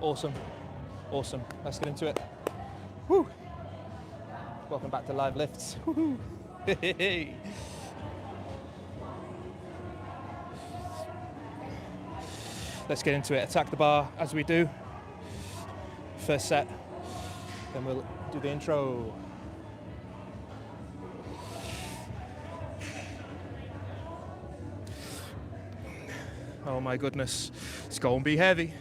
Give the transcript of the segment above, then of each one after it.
Awesome. Awesome. Let's get into it. Woo! Welcome back to Live Lifts. Woo-hoo. Let's get into it. Attack the bar as we do. First set, then we'll do the intro. Oh my goodness, it's gonna be heavy.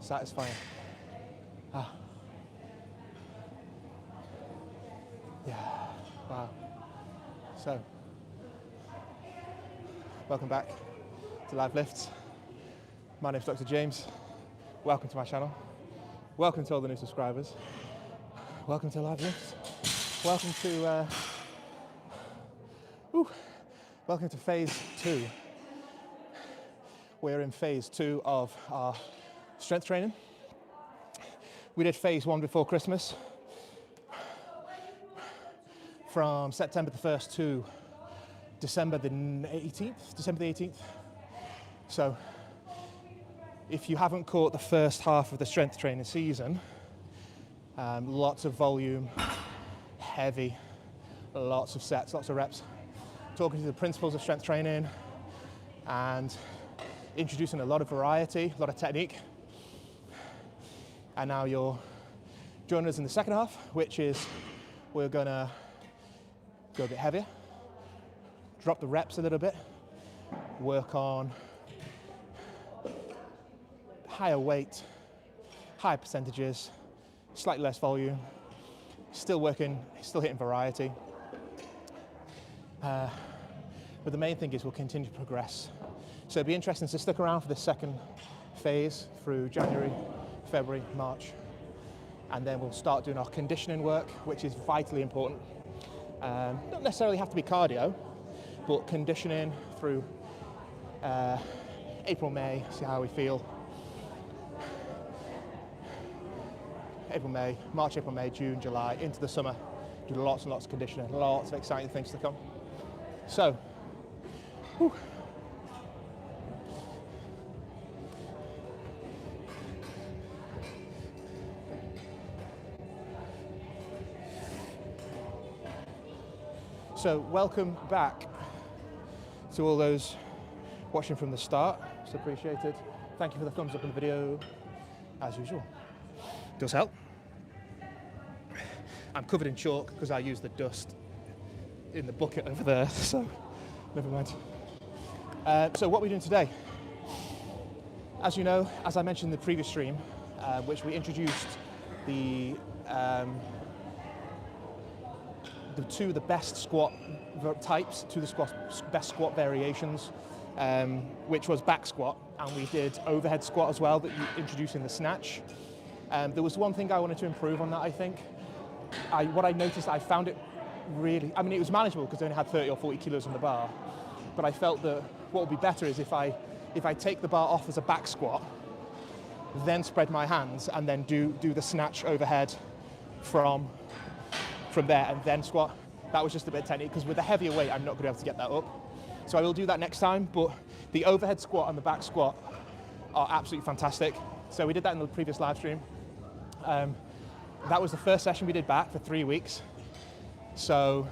Satisfying. Yeah, wow. So, welcome back to Live Lifts. My name's Dr James. Welcome to my channel. Welcome to all the new subscribers. Welcome to Live Lifts. Welcome to phase 2. We're in phase 2 of our strength training. We did phase 1 before Christmas, from September the 1st to December the 18th. So if you haven't caught the first half of the strength training season, lots of volume, heavy, lots of sets, lots of reps, talking to the principles of strength training and introducing a lot of variety, a lot of technique. And now you're joining us in the second half, which is we're gonna go a bit heavier, drop the reps a little bit, work on higher weight, higher percentages, slightly less volume, still hitting variety. But the main thing is we'll continue to progress. So it'll be interesting to stick around for the second phase through January, February, March, and then we'll start doing our conditioning work, which is vitally important. Not necessarily have to be cardio, but conditioning through April, May, see how we feel. March, April, May, June, July, into the summer, do lots and lots of conditioning, lots of exciting things to come. So, whew. So welcome back to all those watching from the start. It's appreciated. Thank you for the thumbs up in the video, as usual. Does help. I'm covered in chalk because I use the dust in the bucket over there, so never mind. So what are we doing today? As you know, as I mentioned in the previous stream, which we introduced the two of the best squat types, two of the best squat variations, which was back squat, and we did overhead squat as well that you introduced in the snatch. There was one thing I wanted to improve on that, I think. What I noticed, I found it really, I mean, it was manageable because I only had 30 or 40 kilos on the bar, but I felt that what would be better is if I take the bar off as a back squat, then spread my hands and then do the snatch overhead from there and then squat. That was just a bit of technique because with a heavier weight I'm not going to be able to get that up. So I will do that next time, but the overhead squat and the back squat are absolutely fantastic. So we did that in the previous live stream. That was the first session we did back for 3 weeks. So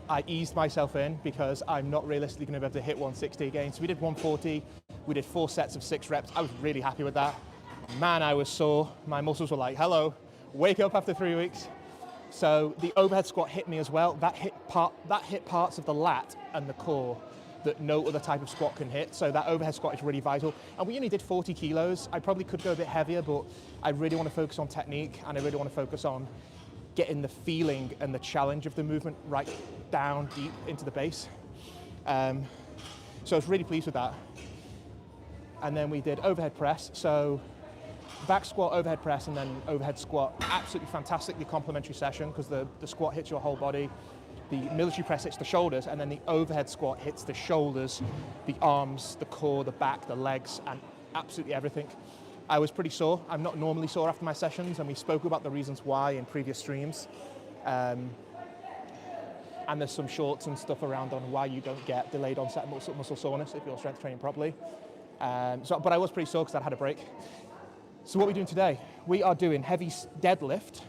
I eased myself in because I'm not realistically going to be able to hit 160 again. So we did 140, we did 4 sets of 6 reps. I was really happy with that. Man, I was sore. My muscles were like, hello, wake up after 3 weeks. So the overhead squat hit me as well. That hit parts of the lat and the core that no other type of squat can hit. So that overhead squat is really vital. And we only did 40 kilos. I probably could go a bit heavier, but I really want to focus on technique and I really want to focus on getting the feeling and the challenge of the movement right down deep into the base. So I was really pleased with that. And then we did overhead press. So back squat, overhead press, and then overhead squat. Absolutely fantastically complementary session because the squat hits your whole body. The military press hits the shoulders, and then the overhead squat hits the shoulders, the arms, the core, the back, the legs, and absolutely everything. I was pretty sore. I'm not normally sore after my sessions, and we spoke about the reasons why in previous streams. And there's some shorts and stuff around on why you don't get delayed onset muscle soreness if you're strength training properly. But I was pretty sore because I'd had a break. So what are we doing today? We are doing heavy deadlift.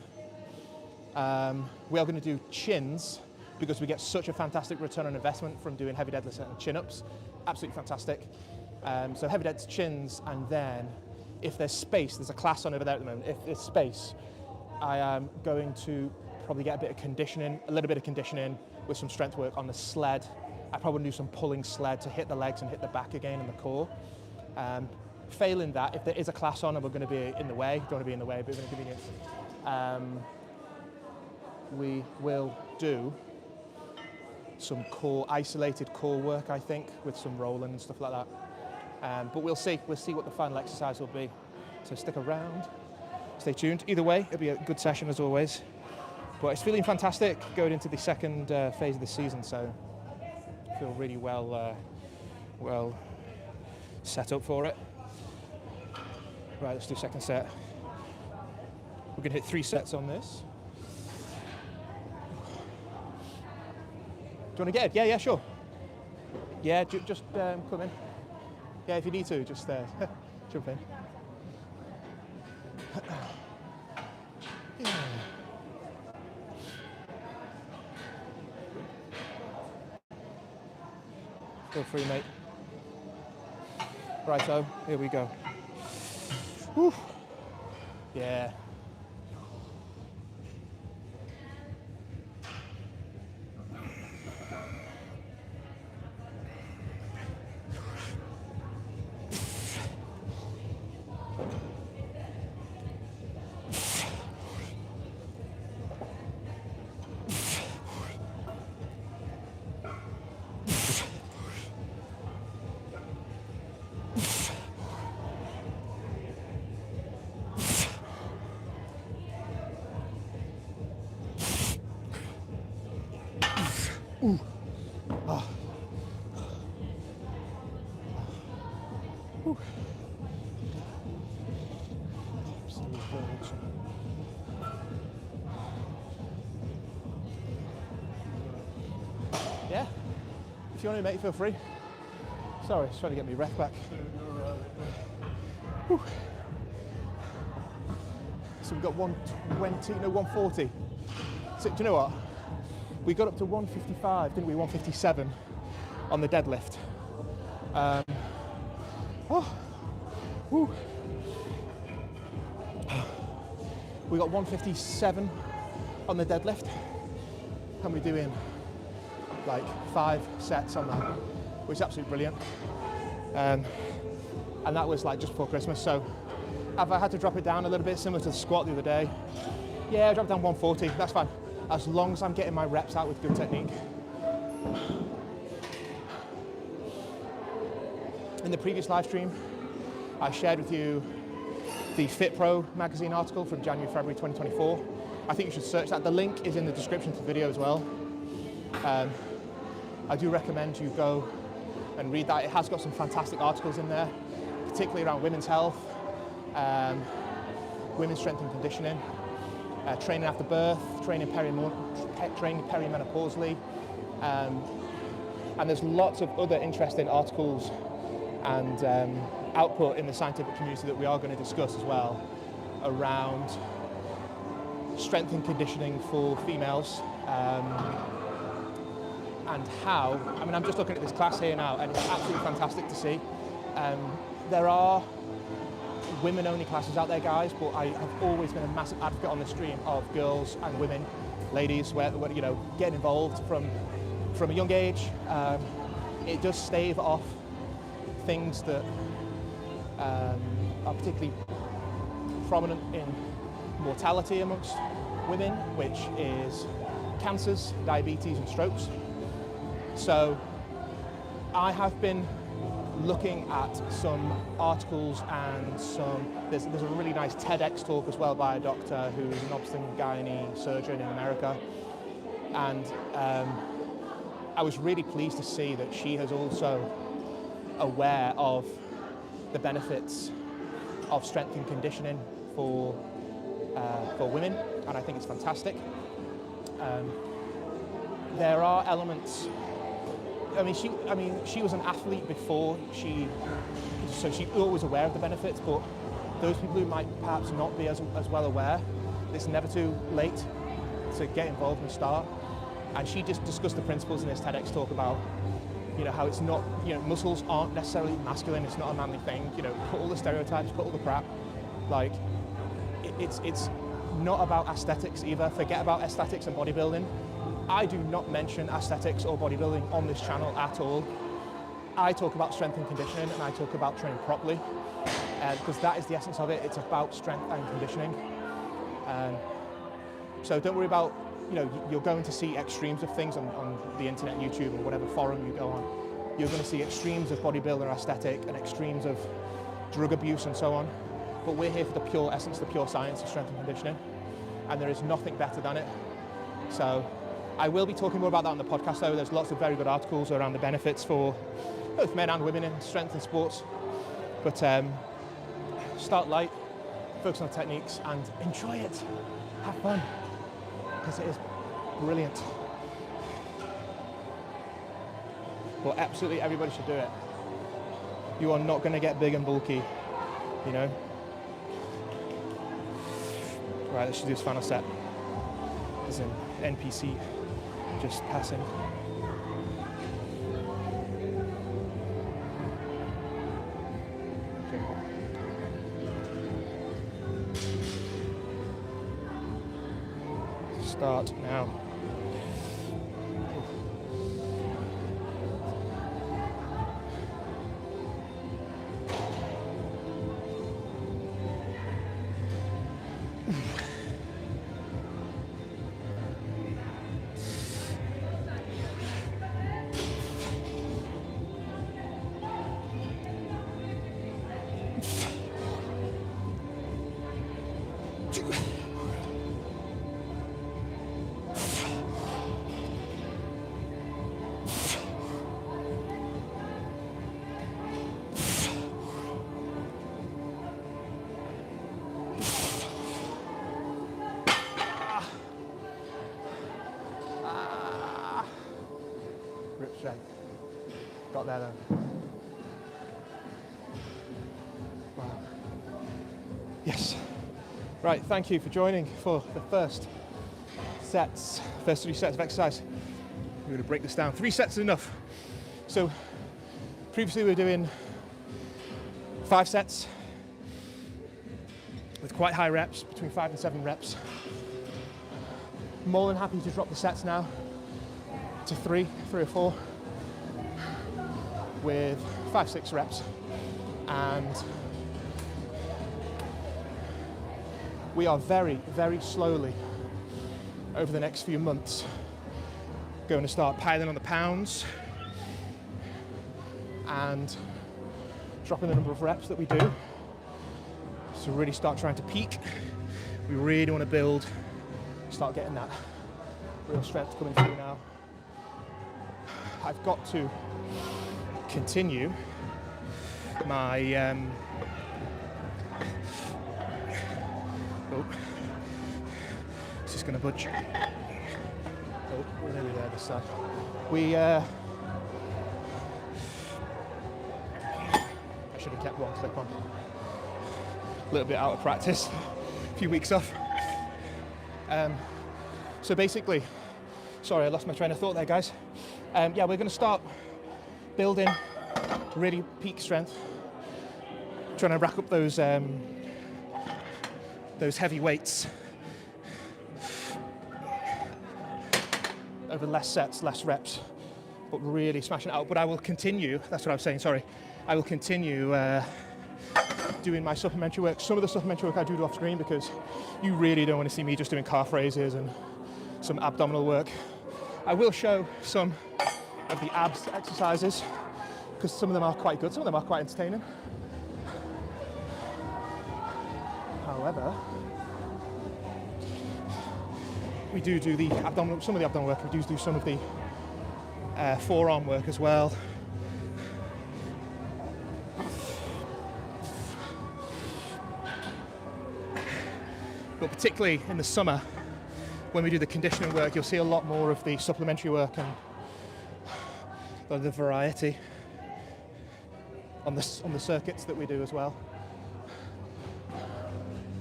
We are going to do chins because we get such a fantastic return on investment from doing heavy deadlifts and chin-ups. Absolutely fantastic. So heavy deads, chins, and then if there's space, there's a class on over there at the moment. If there's space, I am going to probably get a little bit of conditioning with some strength work on the sled. I probably do some pulling sled to hit the legs and hit the back again and the core. Failing that, if there is a class on and we're going to be in the way, don't want to be in the way, but we're going to inconvenience, we will do some isolated core work, I think, with some rolling and stuff like that. But we'll see what the final exercise will be. So stick around, stay tuned. Either way, it'll be a good session as always. But it's feeling fantastic going into the second phase of the season, so I feel really well set up for it. Right, let's do second set. We're going to hit 3 sets on this. Do you want to get it? Yeah, sure. Yeah, just come in. Yeah, if you need to, just jump in. Yeah. Feel free, mate. Righto, here we go. Whew. Yeah. Ooh. Ah. Ooh. Yeah? If you want to, mate, feel free. Sorry, just trying to get my ref back. Whew. So we've got 140. So, do you know what? We got up to 155, didn't we? 157 on the deadlift. We got 157 on the deadlift, and we're doing like 5 sets on that, which is absolutely brilliant. And that was like just before Christmas. So have I had to drop it down a little bit, similar to the squat the other day? Yeah, I dropped down 140. That's fine, as long as I'm getting my reps out with good technique. In the previous live stream, I shared with you the Fit Pro magazine article from January, February 2024. I think you should search that. The link is in the description to the video as well. I do recommend you go and read that. It has got some fantastic articles in there, particularly around women's health, women's strength and conditioning, training after birth, training perimenopausally, and there's lots of other interesting articles and output in the scientific community that we are going to discuss as well around strength and conditioning for females, and how, I mean, I'm just looking at this class here now and it's absolutely fantastic to see. There are women-only classes out there, guys, but I have always been a massive advocate on the stream of girls and women, ladies, where you know, getting involved from a young age. It does stave off things that are particularly prominent in mortality amongst women, which is cancers, diabetes and strokes. So I have been looking at some articles and there's a really nice TEDx talk as well by a doctor who's an obstetrician surgeon in America, and I was really pleased to see that she is also aware of the benefits of strength and conditioning for women, and I think it's fantastic. There are elements. She was an athlete before so she's always aware of the benefits. But those people who might perhaps not be as well aware, it's never too late to get involved and start. And she just discussed the principles in this TEDx talk about, how it's not, muscles aren't necessarily masculine. It's not a manly thing. Put all the stereotypes, put all the crap. Like, it's not about aesthetics either. Forget about aesthetics and bodybuilding. I do not mention aesthetics or bodybuilding on this channel at all. I talk about strength and conditioning, and I talk about training properly, because that is the essence of it. It's about strength and conditioning. So don't worry about, you're going to see extremes of things on the internet, YouTube, or whatever forum you go on. You're going to see extremes of bodybuilder aesthetic and extremes of drug abuse and so on. But we're here for the pure essence, the pure science of strength and conditioning, and there is nothing better than it. So I will be talking more about that on the podcast, though. There's lots of very good articles around the benefits for both men and women in strength and sports. But start light, focus on the techniques, and enjoy it. Have fun, because it is brilliant. But absolutely everybody should do it. You are not going to get big and bulky, Right, let's do this final set. There's an NPC just passing. Okay. Start now. Rip strength. Got there then. Wow. Yes. Right, thank you for joining for the first 3 sets of exercise. We're going to break this down. 3 sets is enough. So previously we were doing 5 sets with quite high reps, between 5 and 7 reps. More than happy to drop the sets now to 3 or 4 with 5-6 reps, and we are very, very slowly over the next few months going to start piling on the pounds and dropping the number of reps that we do. So really start trying to peak. We really want to start getting that real strength coming through now. I've got to continue my it's just going to budge. Oh, we're nearly there this side. I should have kept one clip on. A little bit out of practice, a few weeks off. So basically, sorry, I lost my train of thought there, guys. We're going to start building really peak strength, trying to rack up those heavy weights over less sets, less reps, but really smashing it out. But I will continue, that's what I was saying, sorry. I will continue doing my supplementary work. Some of the supplementary work I do off screen, because you really don't want to see me just doing calf raises and some abdominal work. I will show some of the abs exercises because some of them are quite good, some of them are quite entertaining. However, we do the abdominal, some of the abdominal work, we do some of the forearm work as well. But particularly in the summer, when we do the conditioning work, you'll see a lot more of the supplementary work and the variety on the circuits that we do as well.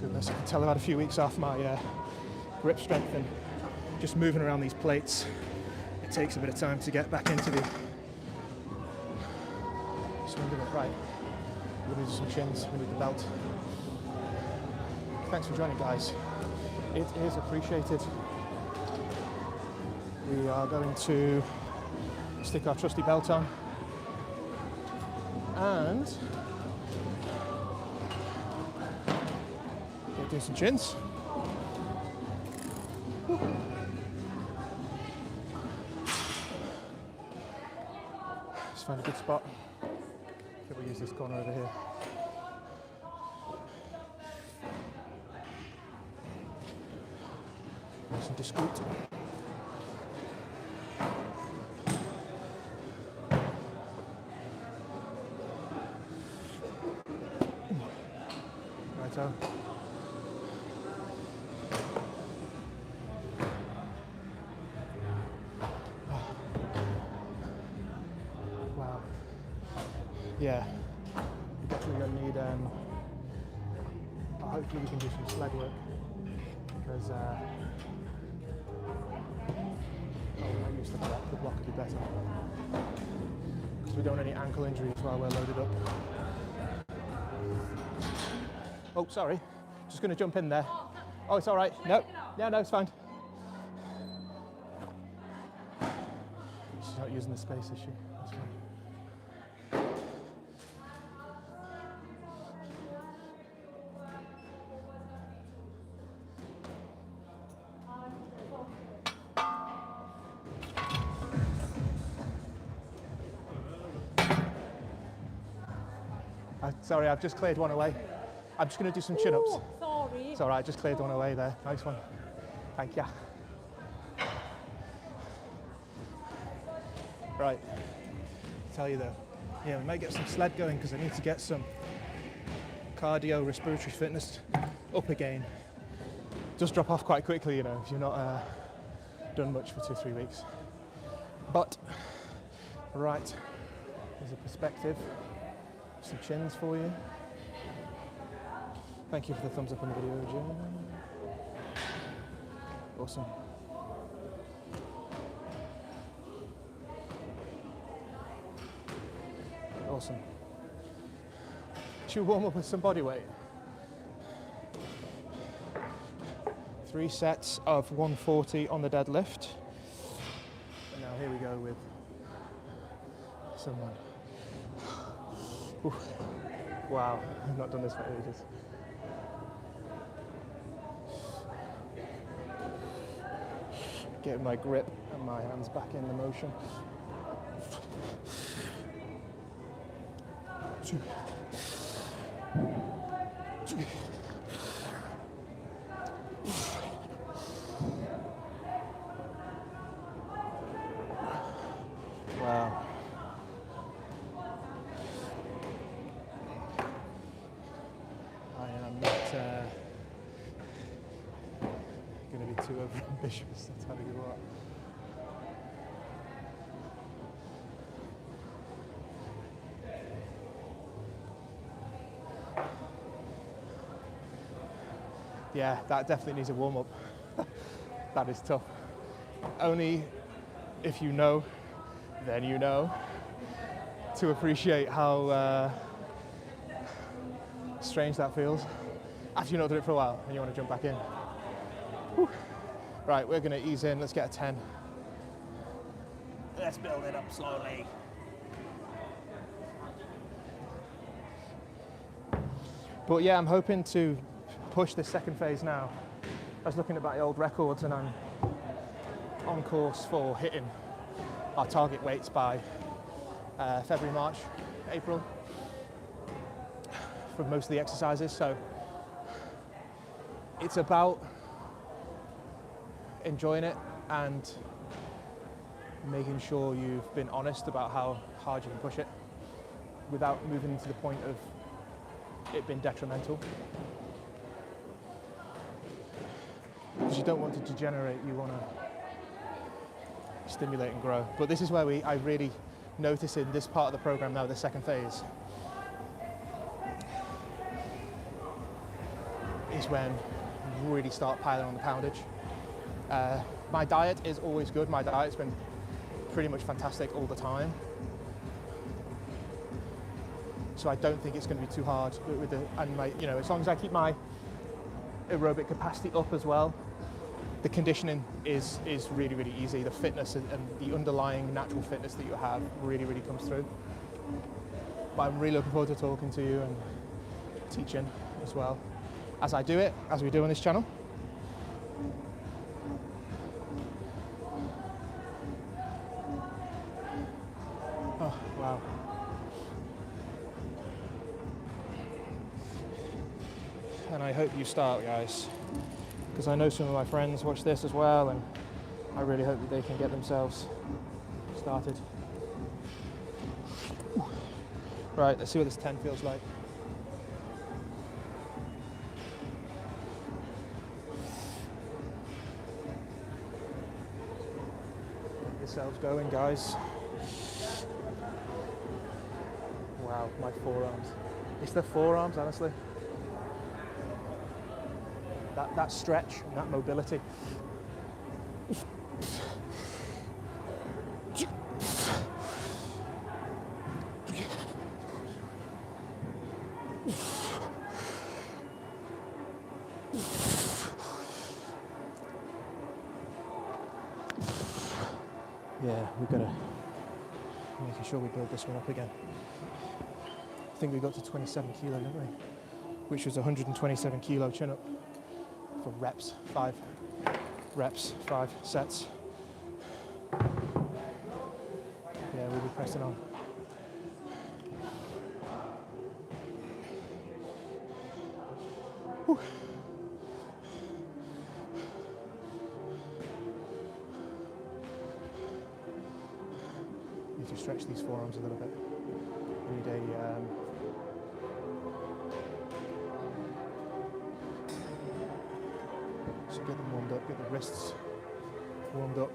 Goodness, I can tell I've had a few weeks off my grip strength, and just moving around these plates, it takes a bit of time to get back into the swing of it. Right, we're going to do some chins, we need the belt. Thanks for joining, guys. It is appreciated. We are going to stick our trusty belt on and get doing some chins. Just find a good spot. I think we'll use this corner over here. Nice and discreet. Righto. Wow. Yeah. We're definitely going to need. Hopefully we can do some sled work, because. I used to block. The block would be better, because we don't want any ankle injuries while we're loaded up. Oh, sorry. Just going to jump in there. Oh, it's all right. No, yeah, no, it's fine. She's not using the space, is she? That's fine. Sorry, I've just cleared one away. I'm just going to do some chin-ups. Sorry. It's all right, just cleared one away there. Nice one. Thank you. Right. Tell you though, yeah, we might get some sled going, because I need to get some cardio, respiratory fitness up again. It does drop off quite quickly, you know, if you're not done much for 2 or 3 weeks. But, right, there's a perspective. Some chins for you. Thank you for the thumbs up on the video, Jim. Awesome. Awesome. Should we warm up with some body weight? 3 sets of 140 on the deadlift. And now here we go with someone. Ooh. Wow, I've not done this for ages. Getting my grip and my hands back in the motion. Wow. I am not going to be too over-ambitious, I'll tell you what. Yeah, that definitely needs a warm-up. That is tough. Only if you know, then you know, to appreciate how strange that feels after you've not done it for a while and you want to jump back in. Whew. Right, we're going to ease in. Let's get a 10. Let's build it up slowly. But yeah, I'm hoping to push this second phase now. I was looking at my old records and I'm on course for hitting our target weights by February, March, April for most of the exercises. So it's about enjoying it and making sure you've been honest about how hard you can push it without moving to the point of it being detrimental. Because you don't want to degenerate, you want to stimulate and grow. But this is where I really notice in this part of the program now, the second phase, is when you really start piling on the poundage. My diet is always good. My diet's been pretty much fantastic all the time. So I don't think it's going to be too hard with as long as I keep my aerobic capacity up as well, the conditioning is really, really easy. The fitness and the underlying natural fitness that you have really, really comes through. But I'm really looking forward to talking to you and teaching as well as I do it, as we do on this channel. Oh, wow. And I hope you start, guys, because I know some of my friends watch this as well, and I really hope that they can get themselves started. Right, let's see what this 10 feels like. Get yourselves going, guys. Wow, my forearms. It's the forearms, honestly. That stretch and that mobility. Yeah, we've got to making sure we build this one up again. I think we got to 27 kilo, didn't we? Which was 127 kilo chin up for reps, 5 reps, 5 sets. Yeah, we'll be pressing on. Whew. Need to stretch these forearms a little bit. We need a so get them warmed up, get the wrists warmed up.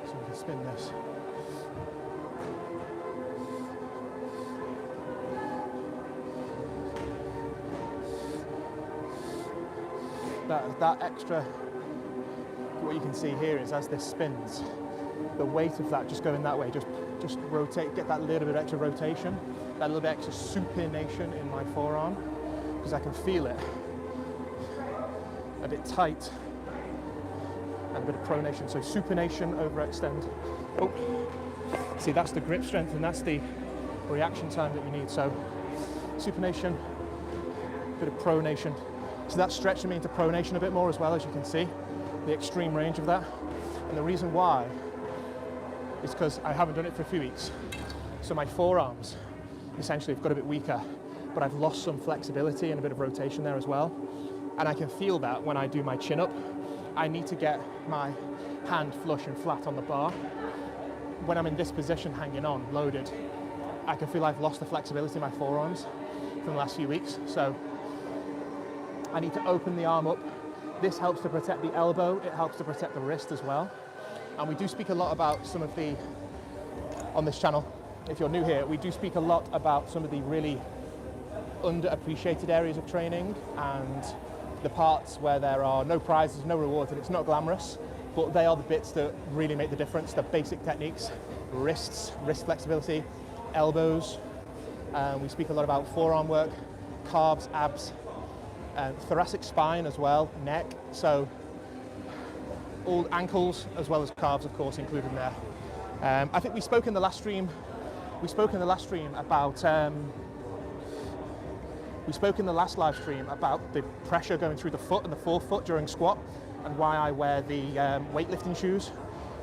So we can spin this. That extra, what you can see here is as this spins, the weight of that just going that way, just rotate, get that little bit extra rotation, that little bit extra supination in my forearm, because I can feel it a bit tight and a bit of pronation. So supination, overextend. Oh, see, that's the grip strength and that's the reaction time that you need. So supination, bit of pronation. So that's stretching me into pronation a bit more as well, as you can see, the extreme range of that. And the reason why is because I haven't done it for a few weeks. So my forearms essentially have got a bit weaker, but I've lost some flexibility and a bit of rotation there as well. And I can feel that when I do my chin up. I need to get my hand flush and flat on the bar. When I'm in this position, hanging on, loaded, I can feel I've lost the flexibility in my forearms from the last few weeks. So I need to open the arm up. This helps to protect the elbow, it helps to protect the wrist as well. And we do speak a lot about some of the, on this channel, if you're new here, we do speak a lot about some of the really underappreciated areas of training and the parts where there are no prizes, no rewards, and it's not glamorous, but they are the bits that really make the difference. The basic techniques, wrists, wrist flexibility, elbows. We speak a lot about forearm work, calves, abs, thoracic spine as well, neck. So all ankles as well as calves, of course, included in there. I think we spoke in the last stream. We spoke in the last stream about We spoke in the last live stream about the pressure going through the foot and the forefoot during squat and why I wear the weightlifting shoes.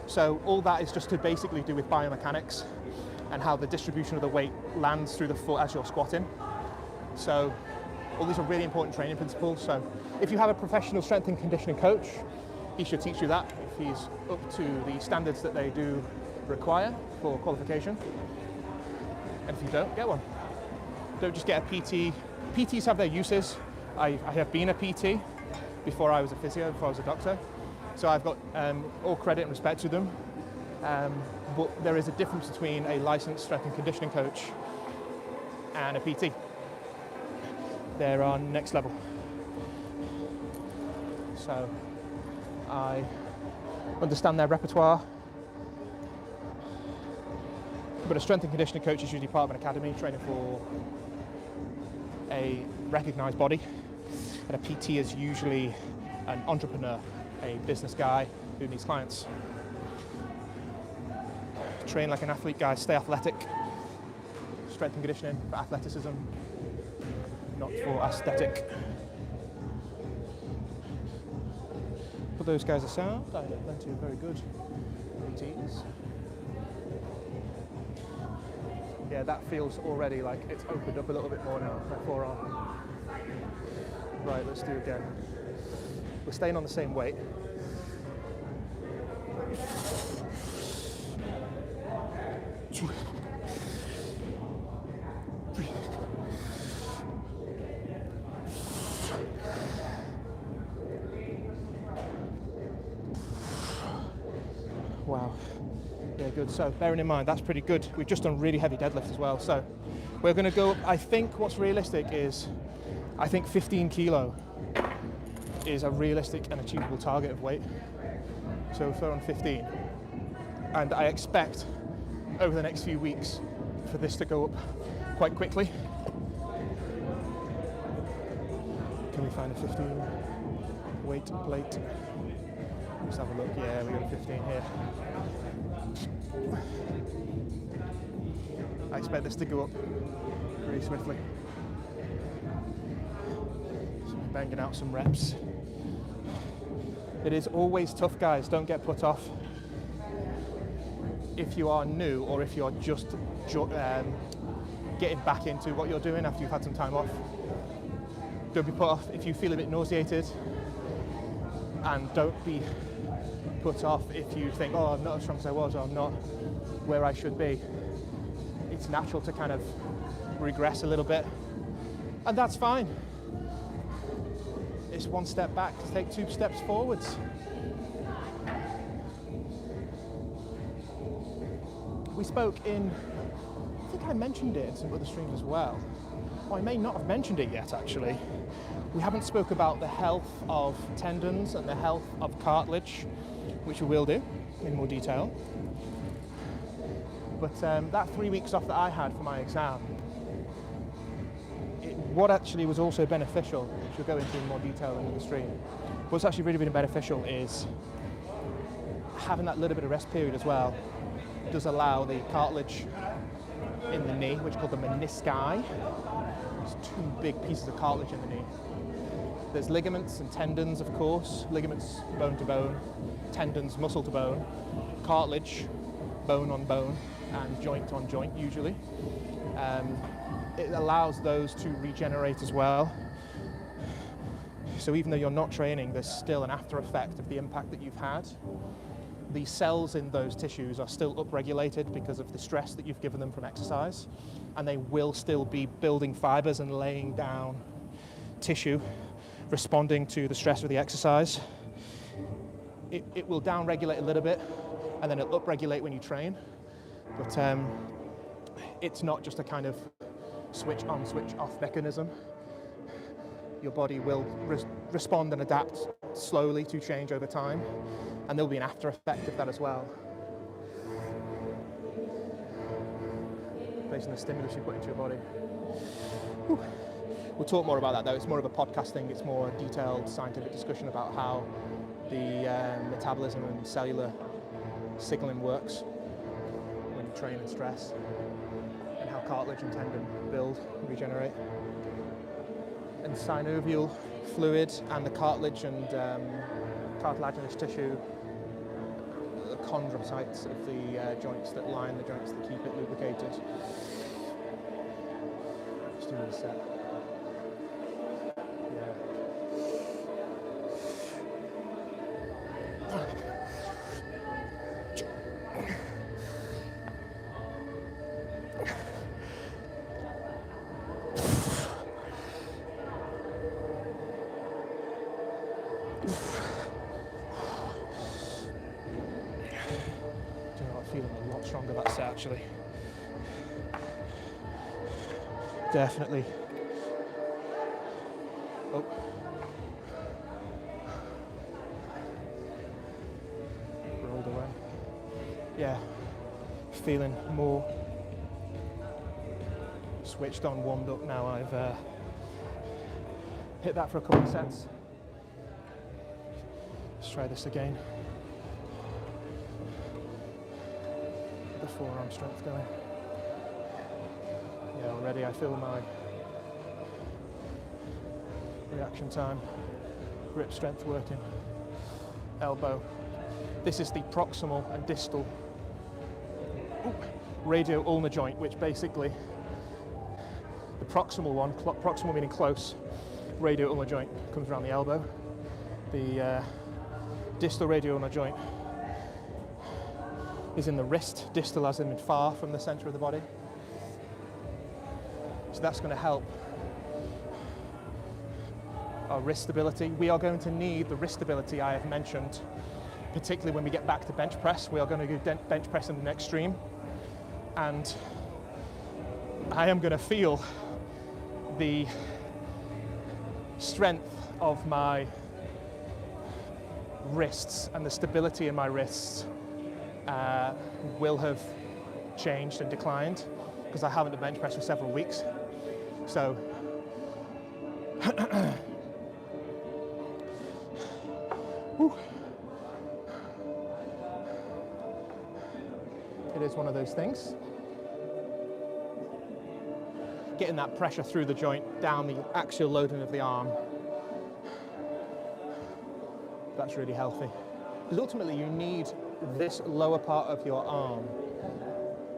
So all that is just to basically do with biomechanics and how the distribution of the weight lands through the foot as you're squatting. So all these are really important training principles. So if you have a professional strength and conditioning coach, he should teach you that if he's up to the standards that they do require for qualification. And if you don't, get one. Don't just get a PT. PTs have their uses. I have been a PT before I was a physio, before I was a doctor. So I've got all credit and respect to them. But there is a difference between a licensed strength and conditioning coach and a PT. They're on next level. So I understand their repertoire. But a strength and conditioning coach is usually part of an academy training for a recognised body. And a PT is usually an entrepreneur, a business guy who needs clients. Train like an athlete, guys. Stay athletic. Strength and conditioning for athleticism, not for aesthetic. Put those guys aside. I have plenty of very good PTs. Yeah, that feels already like it's opened up a little bit more now, my forearm. Right, let's do it again. We're staying on the same weight. Wow. Yeah, good. So bearing in mind, that's pretty good. We've just done really heavy deadlift as well. So we're going to go up. I think what's realistic is, I think 15 kilo is a realistic and achievable target of weight. So we're on 15. And I expect over the next few weeks for this to go up quite quickly. Can we find a 15 weight plate? Let's have a look. Yeah, we got a 15 here. I expect this to go up really swiftly. So I'm banging out some reps. It is always tough, guys. Don't get put off. If you are new or if you're just getting back into what you're doing after you've had some time off, don't be put off if you feel a bit nauseated, and don't be put off if you think, oh, I'm not as strong as I was, or I'm not where I should be. It's natural to kind of regress a little bit, and that's fine. It's one step back to take 2 steps forwards. We spoke in, I think I mentioned it in some other streams as well. Or I may not have mentioned it yet, actually. We haven't spoke about the health of tendons and the health of cartilage, which we will do in more detail. But that 3 weeks off that I had for my exam, what actually was also beneficial, which we'll go into in more detail in the stream, what's actually really, really beneficial is having that little bit of rest period as well. Does allow the cartilage in the knee, which is called the menisci. There's 2 big pieces of cartilage in the knee. There's ligaments and tendons, of course. Ligaments, bone to bone. Tendons, muscle to bone. Cartilage, bone on bone, and joint on joint, usually. It allows those to regenerate as well. So even though you're not training, there's still an after effect of the impact that you've had. The cells in those tissues are still upregulated because of the stress that you've given them from exercise, and they will still be building fibers and laying down tissue, responding to the stress of the exercise. It will down-regulate a little bit, and then it'll upregulate when you train. But it's not just a kind of switch on, switch off mechanism. Your body will respond and adapt slowly to change over time, and there'll be an after effect of that as well, based on the stimulus you put into your body. Whew. We'll talk more about that though. It's more of a podcast thing. It's more a detailed scientific discussion about how the metabolism and cellular signaling works when you train and stress, and how cartilage and tendon build and regenerate. and synovial fluid and the cartilage and cartilaginous tissue, the chondrocytes of the joints that line the joints that keep it lubricated. Just doing a set. Feeling a lot stronger that set actually. Definitely. Oh. Rolled away. Yeah. Feeling more switched on, warmed up now. I've hit that for a couple of sets. Let's try this again. The forearm strength going. Yeah, already I feel my reaction time, grip strength working. Elbow. This is the proximal and distal radio ulnar joint, which basically, the proximal one, proximal meaning close, radio ulnar joint comes around the elbow. The distal radio ulnar joint is in the wrist, distal as in far from the center of the body. So that's going to help our wrist stability. We are going to need the wrist stability I have mentioned, particularly when we get back to bench press. We are going to do bench press in the extreme, and I am going to feel the strength of my wrists and the stability in my wrists will have changed and declined because I haven't done bench press for several weeks. So it is one of those things. Getting that pressure through the joint, down the axial loading of the arm, that's really healthy. Because ultimately you need this lower part of your arm,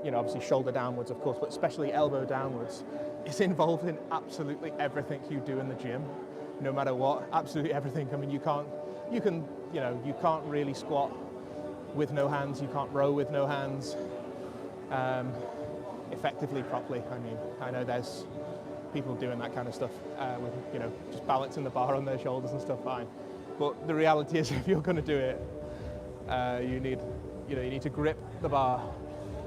you know, obviously shoulder downwards of course, but especially elbow downwards, is involved in absolutely everything you do in the gym, no matter what, absolutely everything. I mean, you can't really squat with no hands, you can't row with no hands effectively, properly. I mean, I know there's people doing that kind of stuff with, you know, just balancing the bar on their shoulders and stuff, fine. But the reality is, if you're going to do it, you need to grip the bar.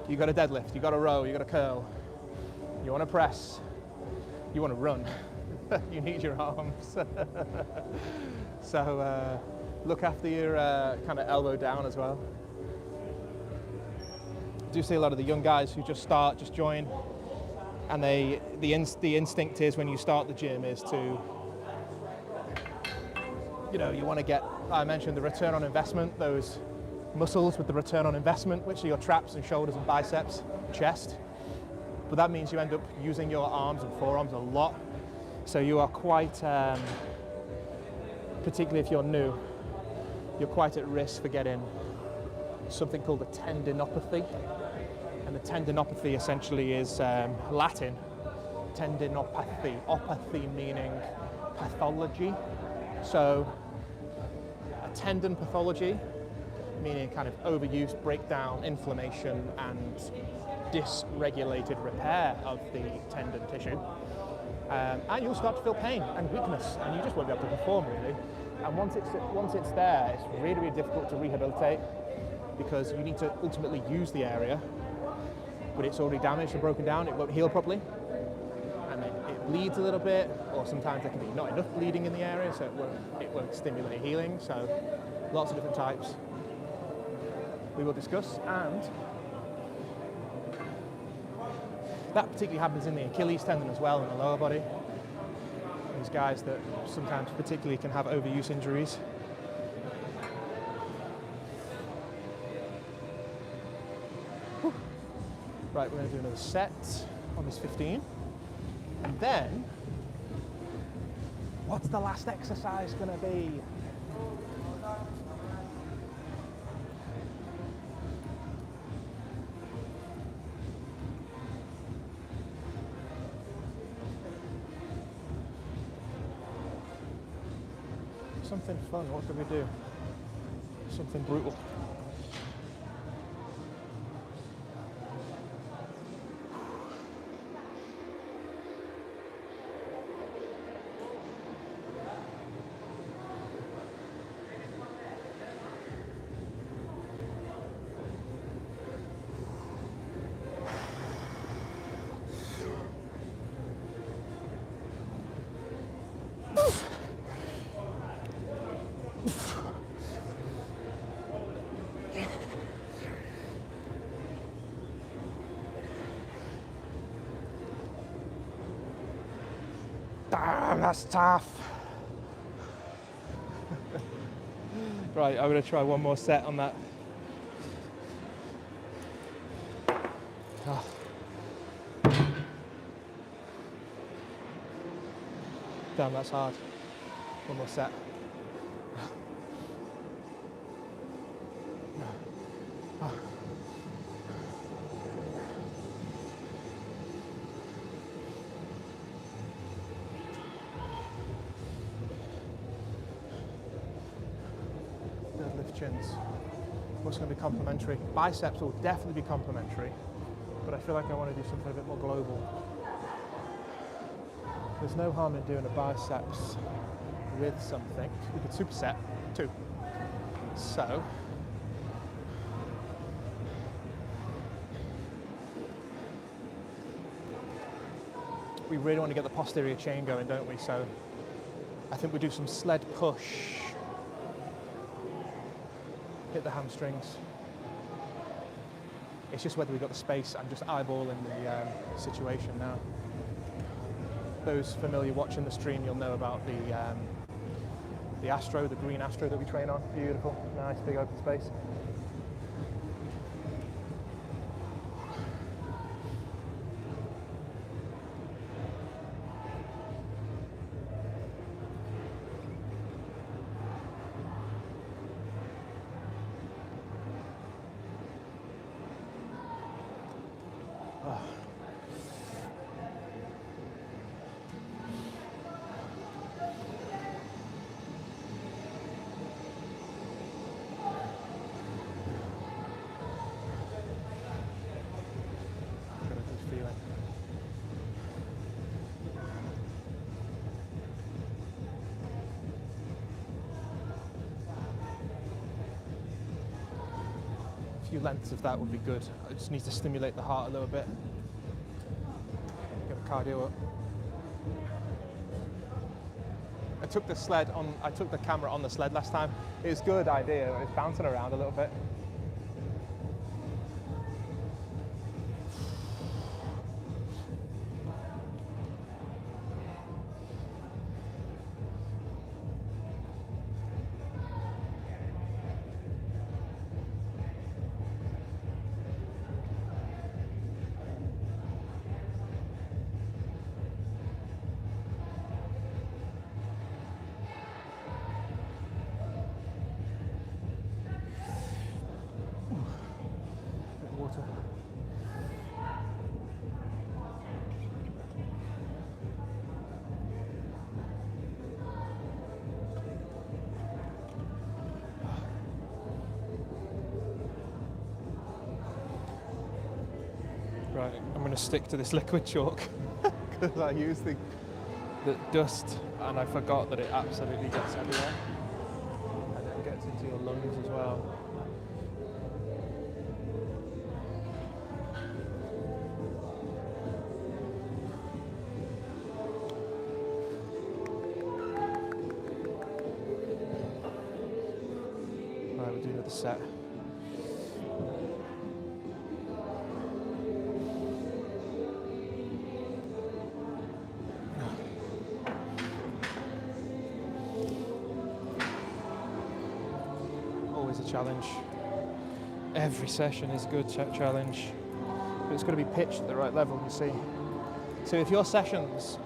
You got to deadlift, you got to row, you got to curl. You want to press, you want to run. You need your arms. So look after your kind of elbow down as well. I do see a lot of the young guys who just join, and the instinct is when you start the gym is to, you know, you want to get, I mentioned the return on investment, those muscles with the return on investment, which are your traps and shoulders and biceps, chest. But that means you end up using your arms and forearms a lot. So you are quite, particularly if you're new, you're quite at risk for getting something called a tendinopathy. And the tendinopathy essentially is Latin, tendinopathy, opathy meaning pathology. So a tendon pathology, meaning kind of overuse, breakdown, inflammation, and dysregulated repair of the tendon tissue. And you'll start to feel pain and weakness, and you just won't be able to perform really. And once it's there, it's really, really difficult to rehabilitate because you need to ultimately use the area, but it's already damaged and broken down, it won't heal properly. And then it bleeds a little bit, or sometimes there can be not enough bleeding in the area, so it won't stimulate healing. So lots of different types we will discuss, and that particularly happens in the Achilles tendon as well, in the lower body. These guys that sometimes particularly can have overuse injuries. Whew. Right, we're going to do another set on this 15, and then What's the last exercise gonna be? Something fun, what could we do? Something brutal. Damn, that's tough. Right, I'm going to try one more set on that. Oh. Damn, that's hard. One more set. Deadlift chins. What's going to be complementary? Biceps will definitely be complementary, but I feel like I want to do something a bit more global. There's no harm in doing a biceps with something. We could superset too. So, we really want to get the posterior chain going, don't we? So, I think we do some sled push. Hit the hamstrings. It's just whether we've got the space. I'm just eyeballing the situation now. Those familiar watching the stream, you'll know about the Astro, the green Astro that we train on. Beautiful, nice, big open space. Few lengths of that would be good. I just need to stimulate the heart a little bit. Get the cardio up. I took the camera on the sled last time. It was a good idea. It's bouncing around a little bit. Water. Right, I'm going to stick to this liquid chalk because I use the dust and I forgot that it absolutely gets everywhere and then gets into your lungs as well. Right, we'll do another set. Always a challenge. Every session is a good challenge, but it's got to be pitched at the right level, you see. So if your sessions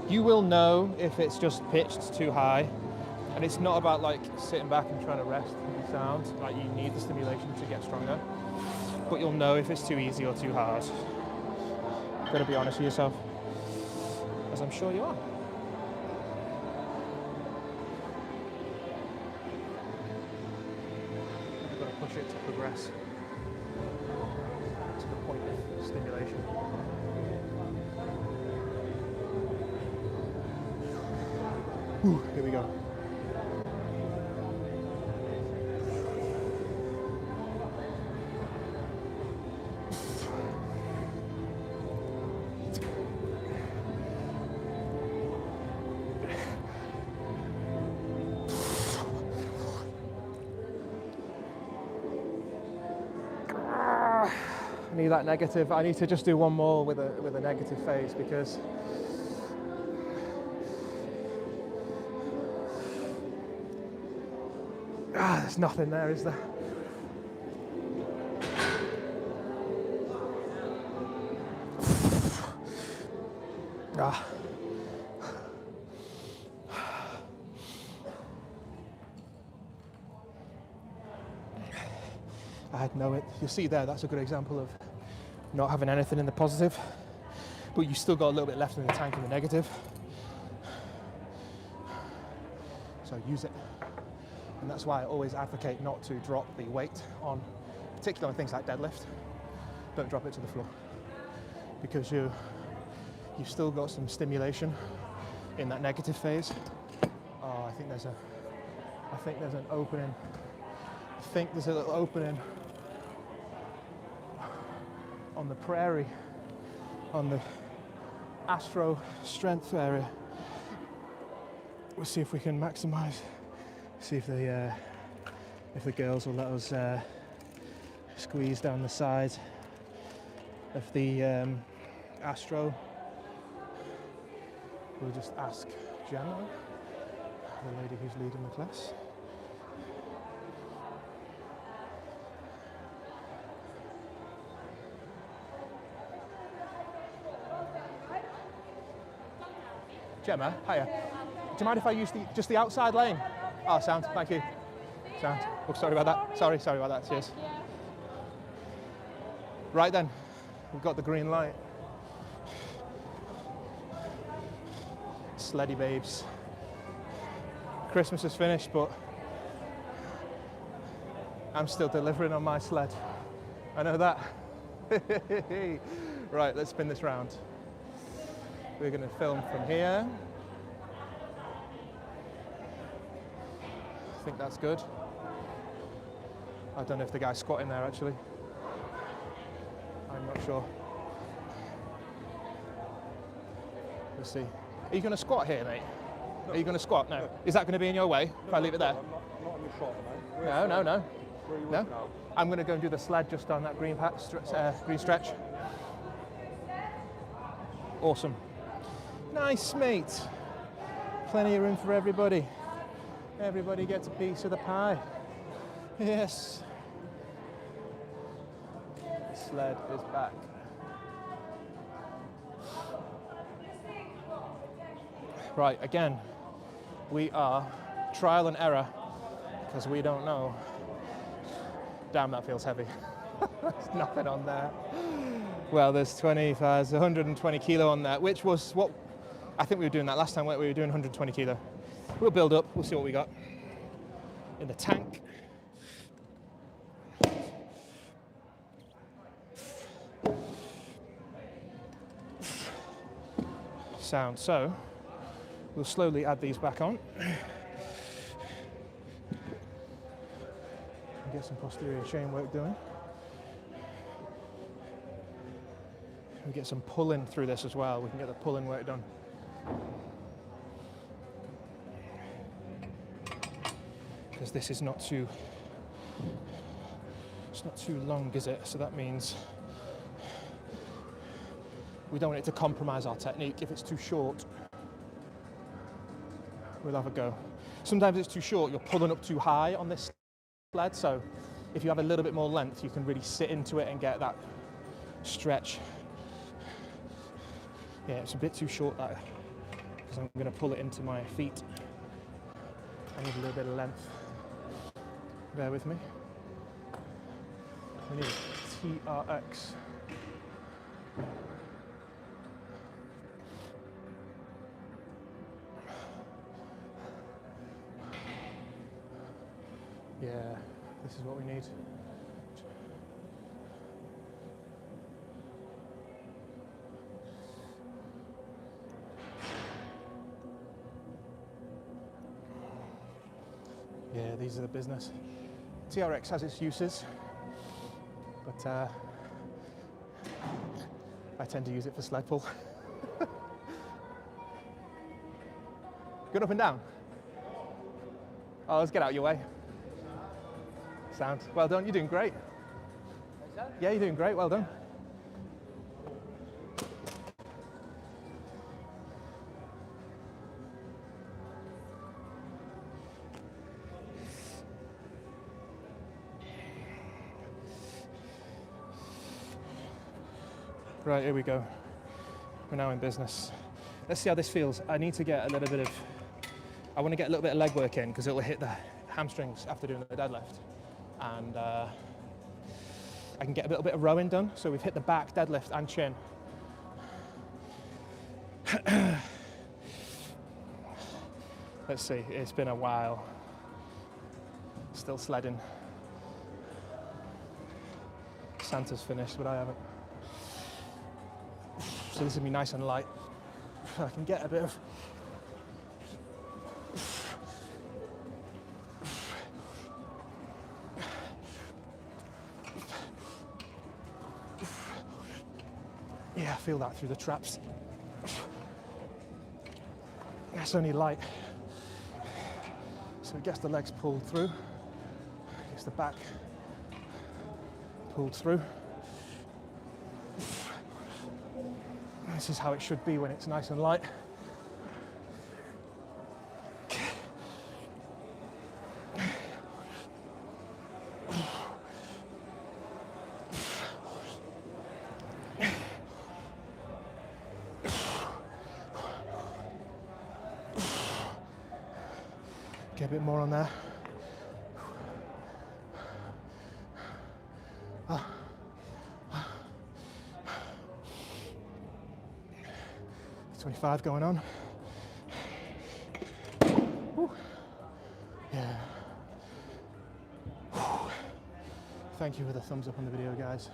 You will know if it's just pitched too high, and it's not about like sitting back and trying to rest the sound. Like you need the stimulation to get stronger, but you'll know if it's too easy or too hard. You've got to be honest with yourself, as I'm sure you are. You've got to push it to progress to the point of stimulation. Ooh, here we go. I need that negative. I need to just do one more with a negative phase because there's nothing there, is there? I had you see there, that's a good example of not having anything in the positive, but you still got a little bit left in the tank in the negative. So use it. And that's why I always advocate not to drop the weight on, particularly on things like deadlift. Don't drop it to the floor because you've still got some stimulation in that negative phase. Oh, I think there's an opening. I think there's a little opening on the prairie, on the astro strength area. We'll see if we can maximize. See if the girls will let us squeeze down the side of the astro. We'll just ask Gemma, the lady who's leading the class. Gemma, hiya. Do you mind if I use just the outside lane? Oh, sound, thank you. Sound. Oh, sorry about that. Sorry about that. Cheers. Right then, we've got the green light. Sleddy babes. Christmas is finished, but I'm still delivering on my sled. I know that. Right, let's spin this round. We're going to film from here. I think that's good. I don't know if the guy's squatting there actually. I'm not sure. Let's see. Are you going to squat here, mate? No. Are you going to squat? No. Is that going to be in your way if I leave it there? Not on the shot, mate. No. Where are you No. I'm going to go and do the sled just on that green stretch. Awesome. Nice, mate. Plenty of room for everybody. Everybody gets a piece of the pie. Yes. The sled is back. Right, again, we are trial and error because we don't know. Damn, that feels heavy. There's nothing on there. Well, there's 120 kilo on there, which was what I think we were doing that last time. We were doing 120 kilo. We'll build up. We'll see what we got in the tank. Sound. So we'll slowly add these back on. Get some posterior chain work doing. We get some pulling through this as well. We can get the pulling work done. Because this is not too, it's not too long, is it? So that means we don't want it to compromise our technique. If it's too short, we'll have a go. Sometimes it's too short, you're pulling up too high on this sled, so if you have a little bit more length, you can really sit into it and get that stretch. Yeah, it's a bit too short, that. because I'm going to pull it into my feet. I need a little bit of length. Bear with me. We need a TRX. Yeah, this is what we need. Yeah, these are the business. TRX has its uses, but I tend to use it for sled pull. Good up and down. Oh, let's get out of your way. Sound. Well done, you're doing great. Yeah, you're doing great, well done. Right, here we go. We're now in business. Let's see how this feels. I need to get a little bit of, I want to get a little bit of leg work in because it'll hit the hamstrings after doing the deadlift. And I can get a little bit of rowing done. So we've hit the back, deadlift and chin. Let's see, it's been a while. Still sledding. Santa's finished, but I haven't. So this will be nice and light. I can get a bit of yeah, I feel that through the traps. That's only light. So it gets the legs pulled through, gets the back pulled through. This is how it should be when it's nice and light. Get a bit more on there. 25 going on. Woo. Yeah. Woo. Thank you for the thumbs up on the video, guys.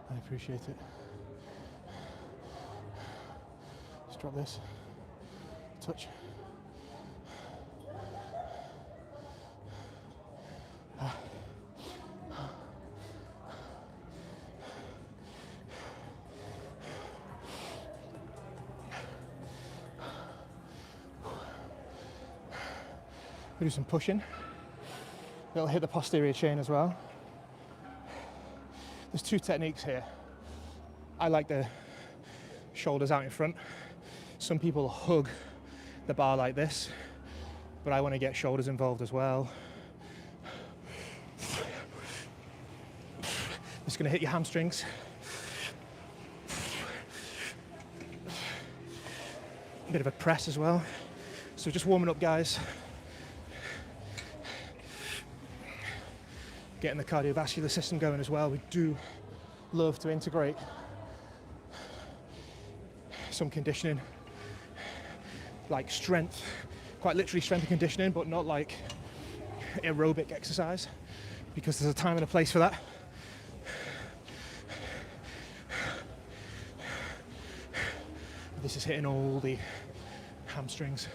I appreciate it. Just drop this. Touch. We do some pushing. It'll hit the posterior chain as well. There's two techniques here. I like the shoulders out in front. Some people hug the bar like this, but I want to get shoulders involved as well. It's going to hit your hamstrings. A bit of a press as well. So just warming up, guys. Getting the cardiovascular system going as well. We do love to integrate some conditioning, like strength, quite literally strength and conditioning, but not like aerobic exercise, because there's a time and a place for that. This is hitting all the hamstrings.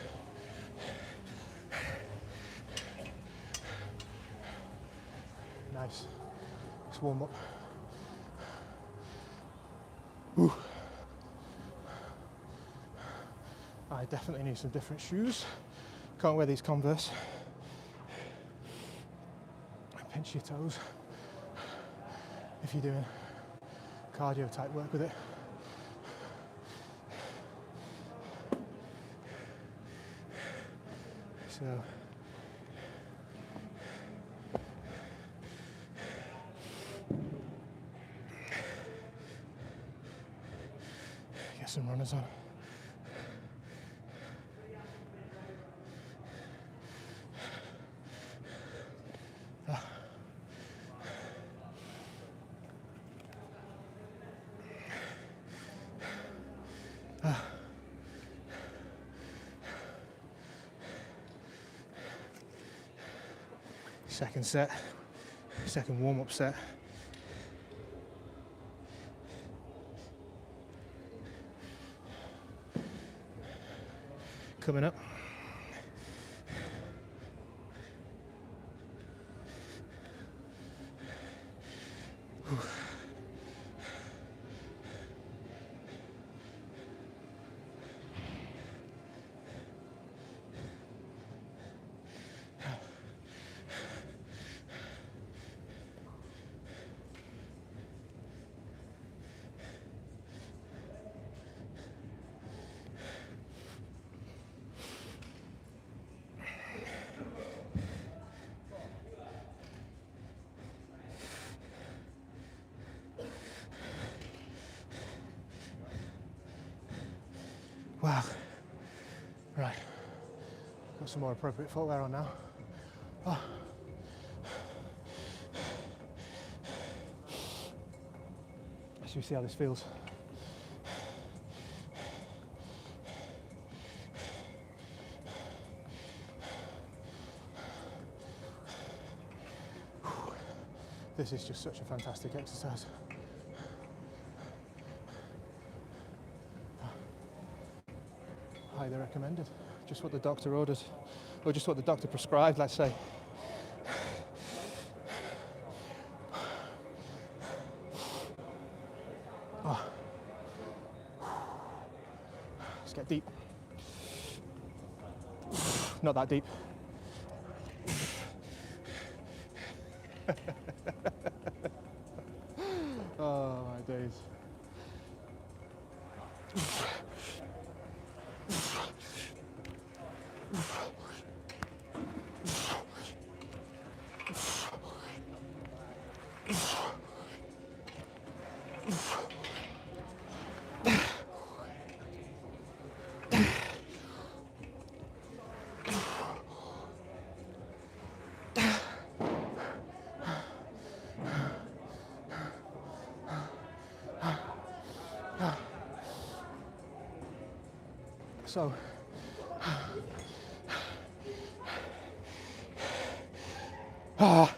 Nice. Let's warm up. Ooh. I definitely need some different shoes. Can't wear these Converse. Pinch your toes if you're doing cardio type work with it. So get some runners on. Second set, second warm-up set. Coming up. Wow. Right. Got some more appropriate footwear on now. Oh. Let's see how this feels. This is just such a fantastic exercise. Highly recommended. Just what the doctor ordered, or just what the doctor prescribed, let's say. Oh. Let's get deep. Not that deep. Oh my days. So, I'm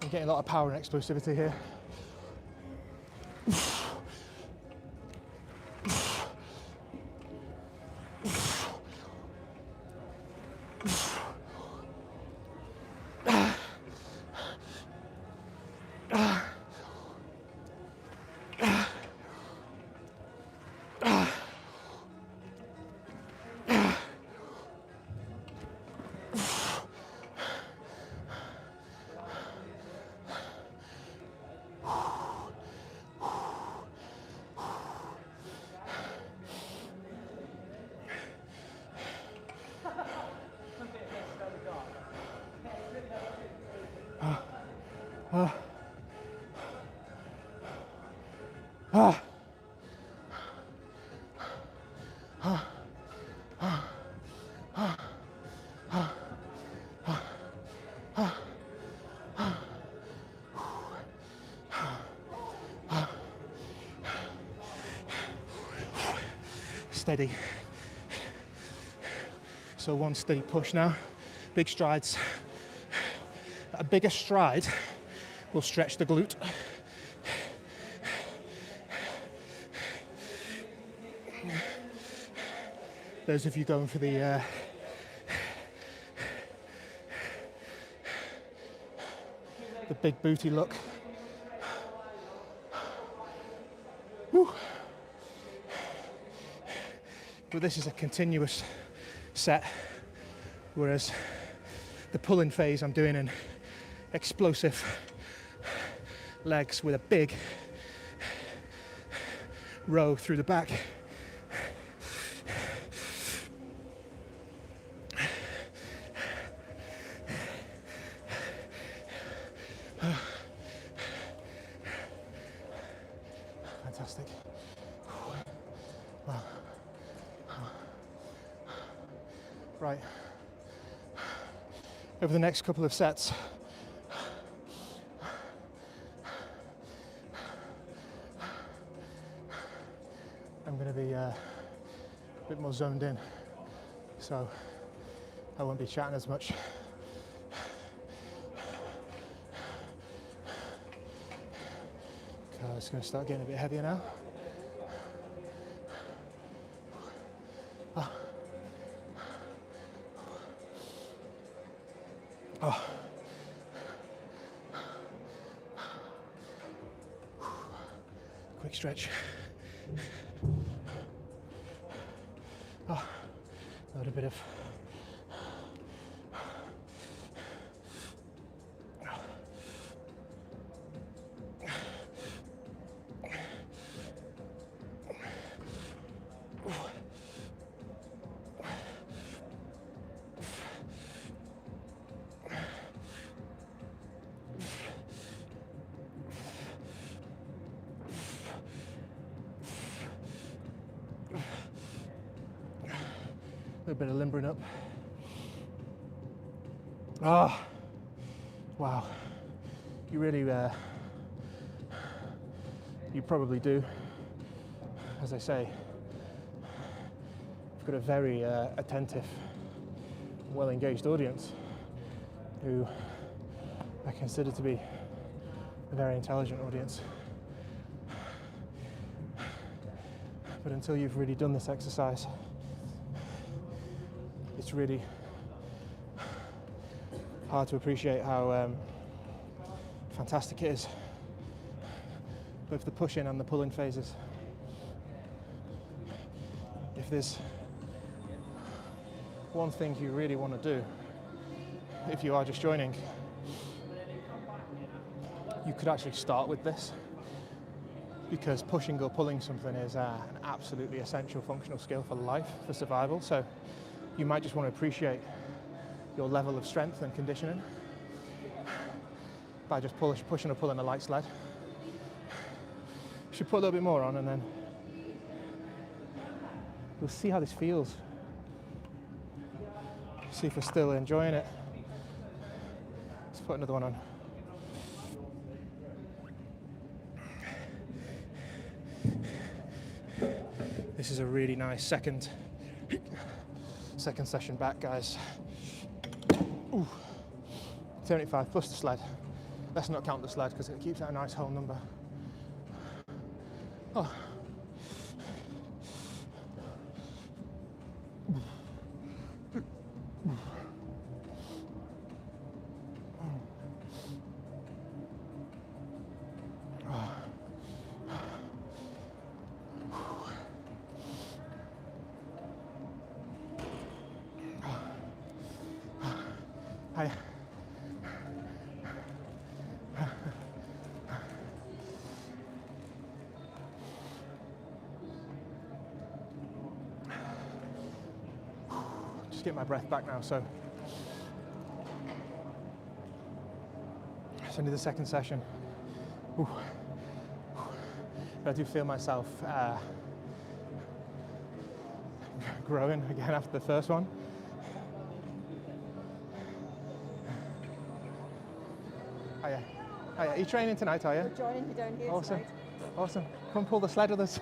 getting a lot of power and explosivity here. Steady. So one steady push now, big strides. A bigger stride will stretch the glute. Those of you going for the big booty look. Woo. But this is a continuous set, whereas the pulling phase I'm doing in explosive legs with a big row through the back. Fantastic. Wow. Right. Over the next couple of sets, I'm going to be a bit more zoned in, so I won't be chatting as much. it's going to start getting a bit heavier now. Oh. Quick stretch. Oh, a little bit of bit of limbering up. Ah, oh, wow. You really, you probably do. As I say, you've got a very attentive, well-engaged audience who I consider to be a very intelligent audience. But until you've really done this exercise, it's really hard to appreciate how fantastic it is, both the push-in and the pull-in phases. If there's one thing you really want to do, if you are just joining, you could actually start with this, because pushing or pulling something is an absolutely essential functional skill for life, for survival. So you might just want to appreciate your level of strength and conditioning by just pushing or pulling a light sled. You should put a little bit more on, and then we'll see how this feels. See if we're still enjoying it. Let's put another one on. This is a really nice second session back, guys. Ooh. 75 plus the sled. Let's not count the sled because it keeps at a nice whole number. Oh. Hi. Just get my breath back now, so it's only the second session. Ooh. But I do feel myself growing again after the first one. Hiya. Hiya. Are you training tonight, are you? We're joining you down here awesome. tonight. Awesome. Come pull the sled with us.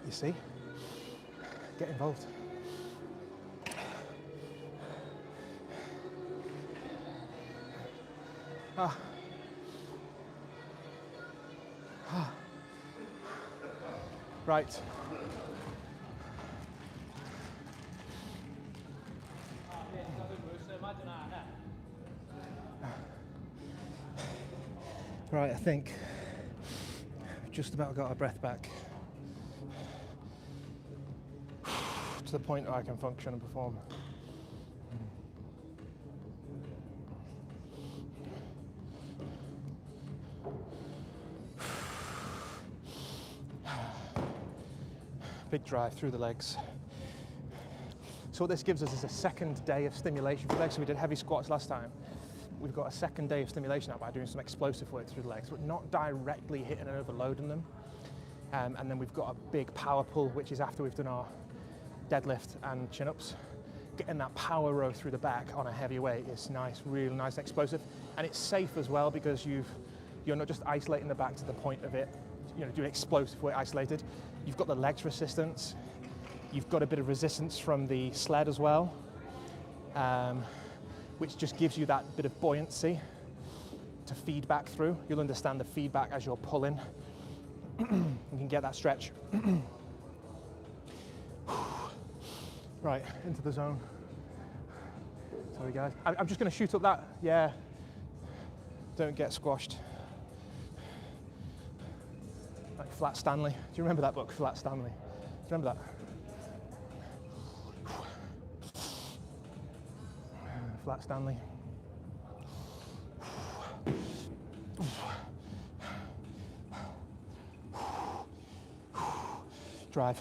You see? Get involved. Ah. Ah. Right. Right, I think we've just about got our breath back to the point where I can function and perform. Big drive through the legs. So what this gives us is a second day of stimulation for the legs. So we did heavy squats last time. We've got a second day of stimulation now by doing some explosive work through the legs, but not directly hitting and overloading them. And then we've got a big power pull, which is after we've done our deadlift and chin-ups. Getting that power row through the back on a heavy weight is nice, really nice and explosive. And it's safe as well, because you're not just isolating the back to the point of it, doing explosive work isolated. You've got the legs resistance. You've got a bit of resistance from the sled as well. which just gives you that bit of buoyancy to feed back through. You'll understand the feedback as you're pulling. You can get that stretch. Right, into the zone. Sorry guys, I'm just going to shoot up that, yeah. Don't get squashed. Like Flat Stanley. Do you remember that book, Flat Stanley? Do you remember that? Flat Stanley. Drive.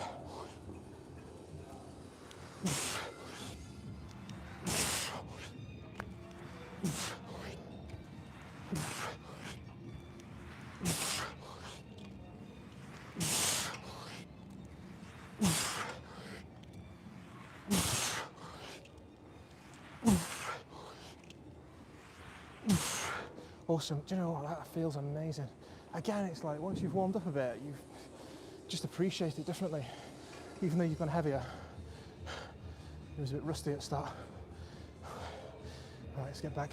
Awesome. Do you know what? That feels amazing. Again, it's like once you've warmed up a bit, you just appreciate it differently. Even though you've gone heavier, it was a bit rusty at the start. All right, let's get back.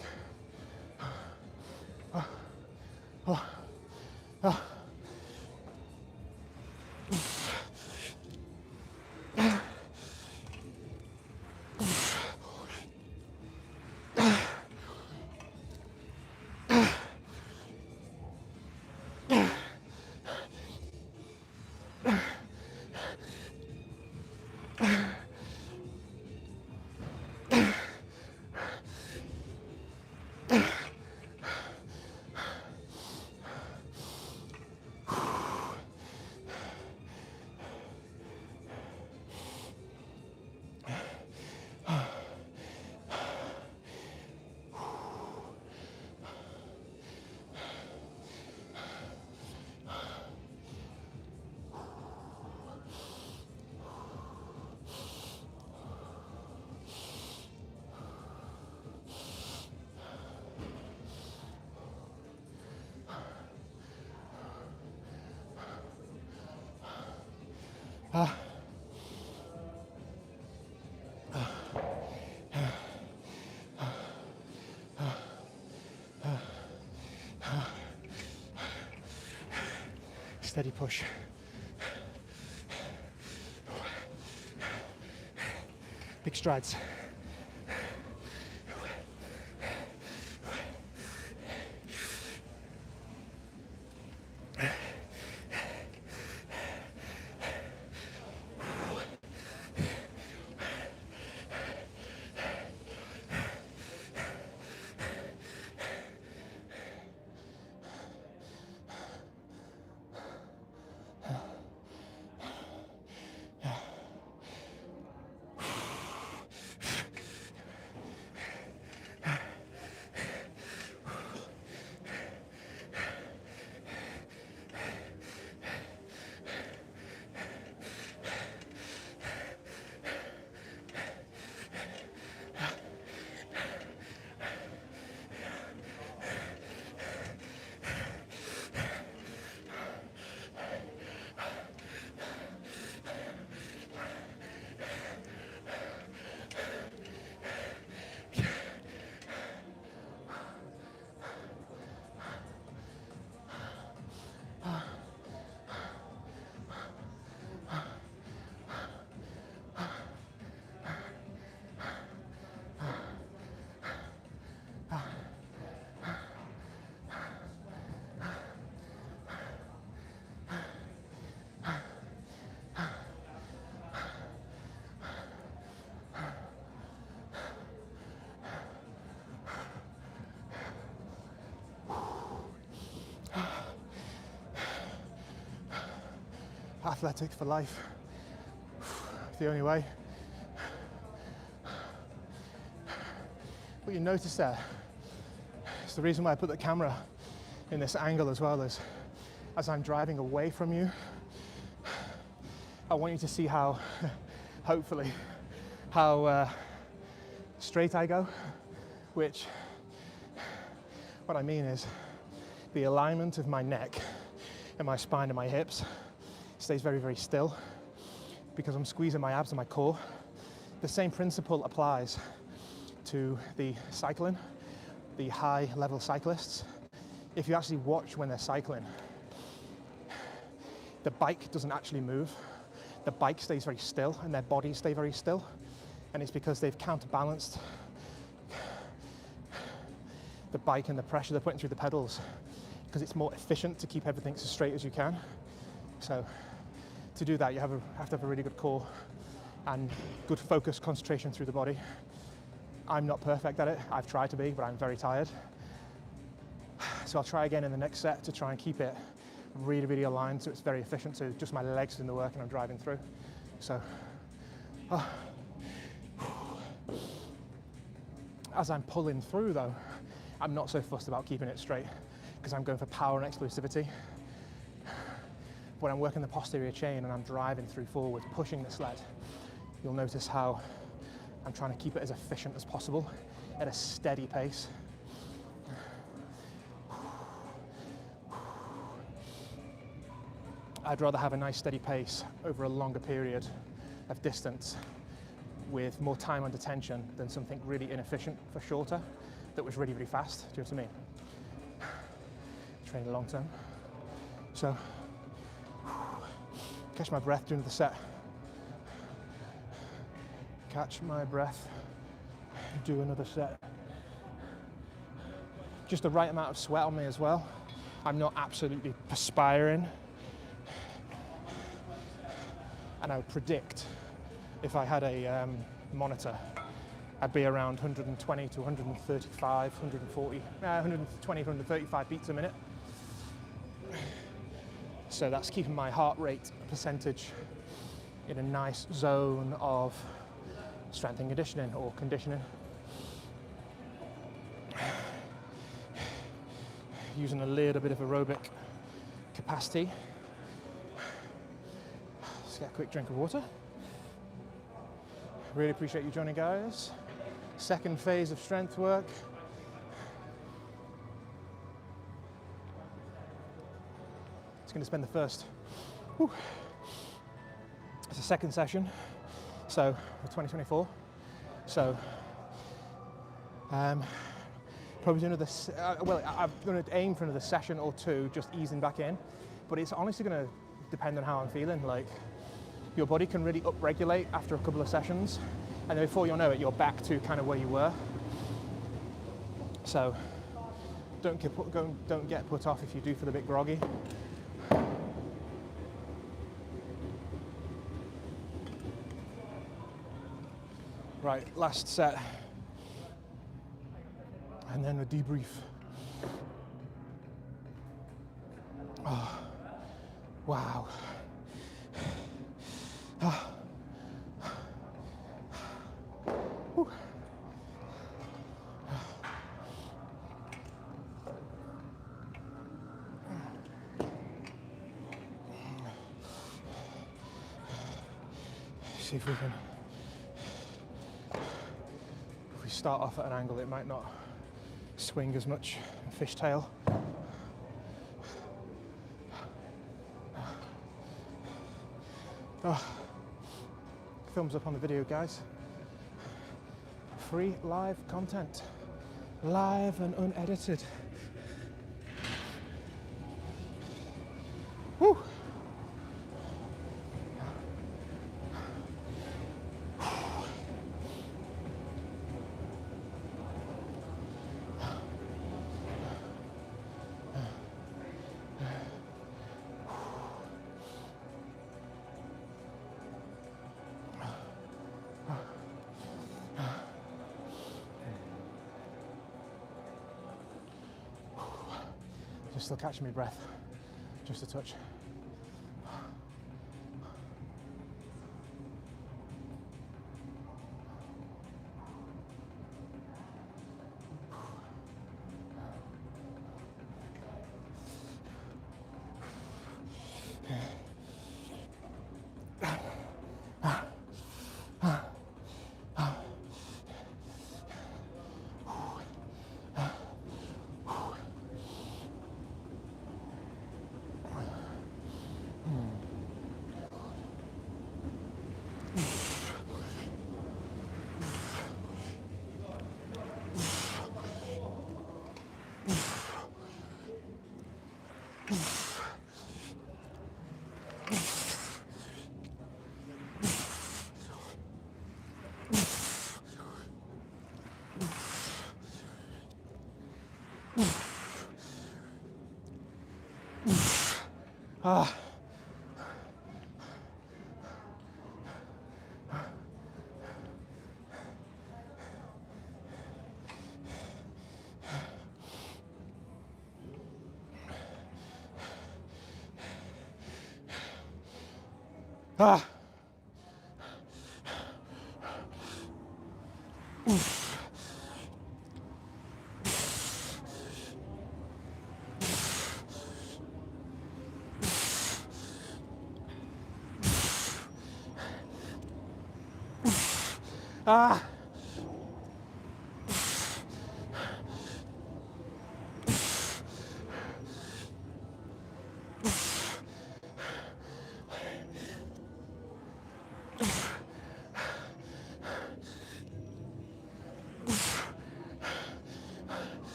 Steady push. Big strides. Athletics for life. It's the only way. What you notice there, it's the reason why I put the camera in this angle as well, is as I'm driving away from you, I want you to see how, hopefully, how straight I go, which, what I mean is the alignment of my neck and my spine and my hips stays very, very still because I'm squeezing my abs and my core. The same principle applies to the cycling, the high level cyclists. If you actually watch when they're cycling, the bike doesn't actually move. The bike stays very still and their bodies stay very still. And it's because they've counterbalanced the bike and the pressure they're putting through the pedals, because it's more efficient to keep everything as straight as you can. So to do that, you have to have a really good core and good focus, concentration through the body. I'm not perfect at it. I've tried to be, but I'm very tired. So I'll try again in the next set to try and keep it really, really aligned so it's very efficient, so just my legs doing the work and I'm driving through. So, as I'm pulling through though, I'm not so fussed about keeping it straight because I'm going for power and explosivity. When I'm working the posterior chain and I'm driving through forward, pushing the sled, you'll notice how I'm trying to keep it as efficient as possible at a steady pace. I'd rather have a nice steady pace over a longer period of distance with more time under tension than something really inefficient for shorter that was really, really fast. Do you know what I mean? Training long term. So, catch my breath during the set. Catch my breath, do another set. Just the right amount of sweat on me as well. I'm not absolutely perspiring. And I would predict if I had a monitor, I'd be around 120 to 135, 140, 120 to 135 beats a minute. So that's keeping my heart rate percentage in a nice zone of strength and conditioning or conditioning. Using a little bit of aerobic capacity. Let's get a quick drink of water. Really appreciate you joining, guys. Second phase of strength work. It's going to spend the first. It's a second session, so for 2024. So probably do another. Well, I'm going to aim for another session or two, just easing back in. But it's honestly going to depend on how I'm feeling. Like, your body can really upregulate after a couple of sessions, and then before you know it, you're back to kind of where you were. So don't get put off if you do feel a bit groggy. Right, last set, and then a debrief. Oh, wow. See if we can. If we start off at an angle, it might not swing as much. Fishtail. Oh. Thumbs up on the video, guys. Free live content. Live and unedited. Woo! Just still catching my breath, just a touch. Ah. Ah. Ah.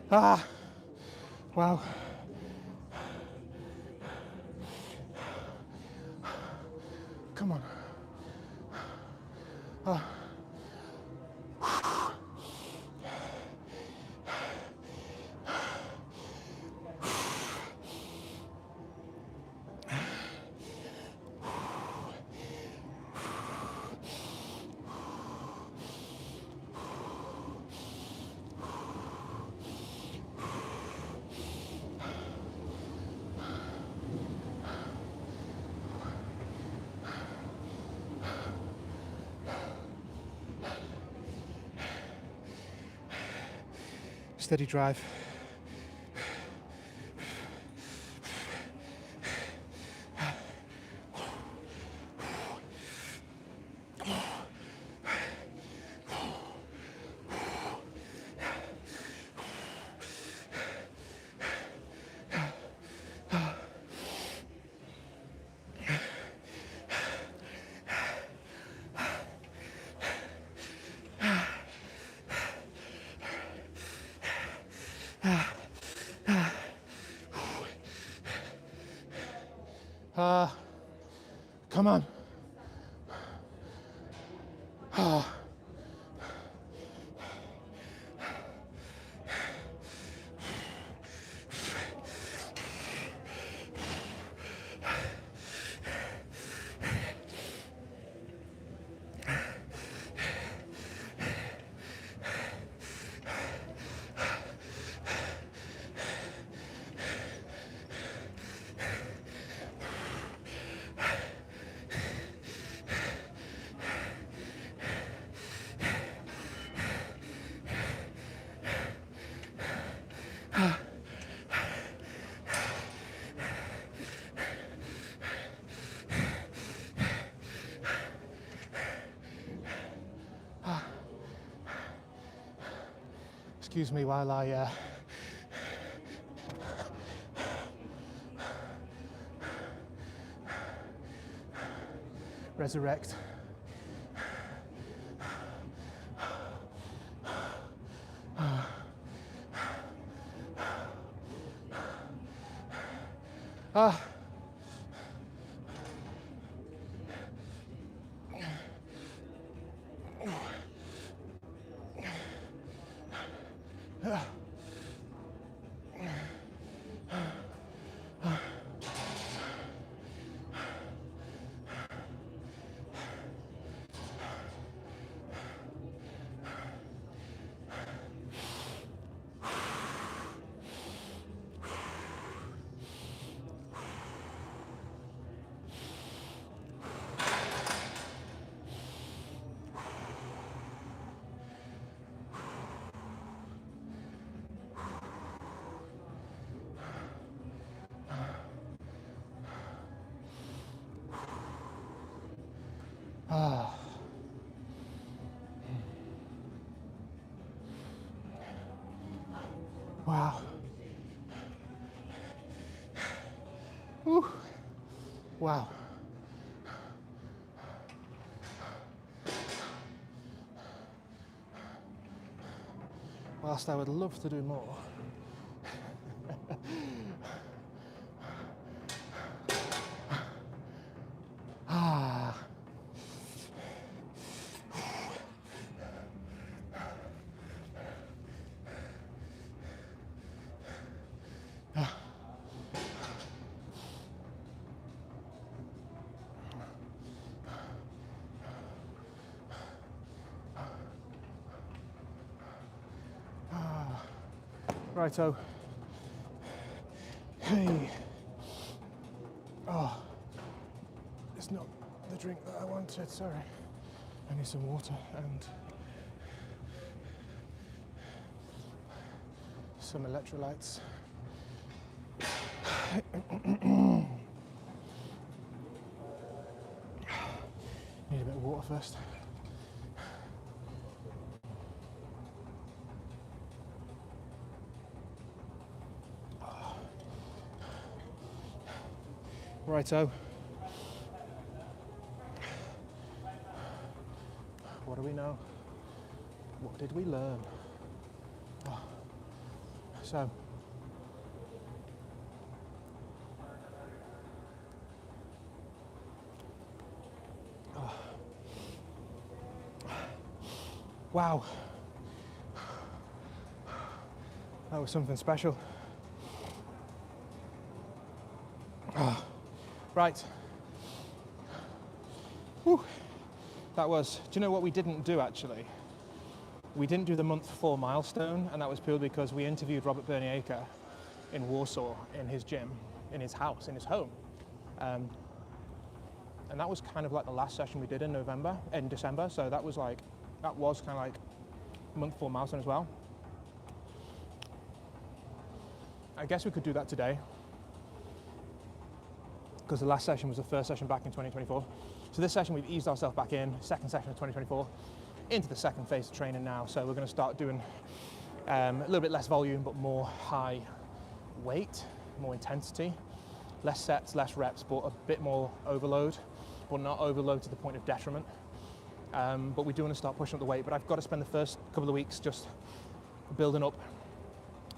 Ah. Wow. Come on. Ah. Steady drive. Come on. Excuse me while I resurrect. Ah. Ah. Wow. Whew. Wow. Whilst I would love to do more, ah. Righto. Hey. Oh, it's not the drink that I wanted, sorry. I need some water and some electrolytes. Need a bit of water first. Righto. What do we know? What did we learn? Oh. So, wow, that was something special. Oh. Right. Whew. That was, do you know what we didn't do actually? We didn't do the month 4 milestone, and that was purely because we interviewed Robert Berniaker in Warsaw, in his gym, in his house, in his home. And that was kind of like the last session we did in December, so that was kind of like month 4 milestone as well. I guess we could do that today, because the last session was the first session back in 2024. So this session we've eased ourselves back in, second session of 2024, into the second phase of training now. So we're going to start doing a little bit less volume, but more high weight, more intensity, less sets, less reps, but a bit more overload, but not overload to the point of detriment. But we do want to start pushing up the weight, but I've got to spend the first couple of weeks just building up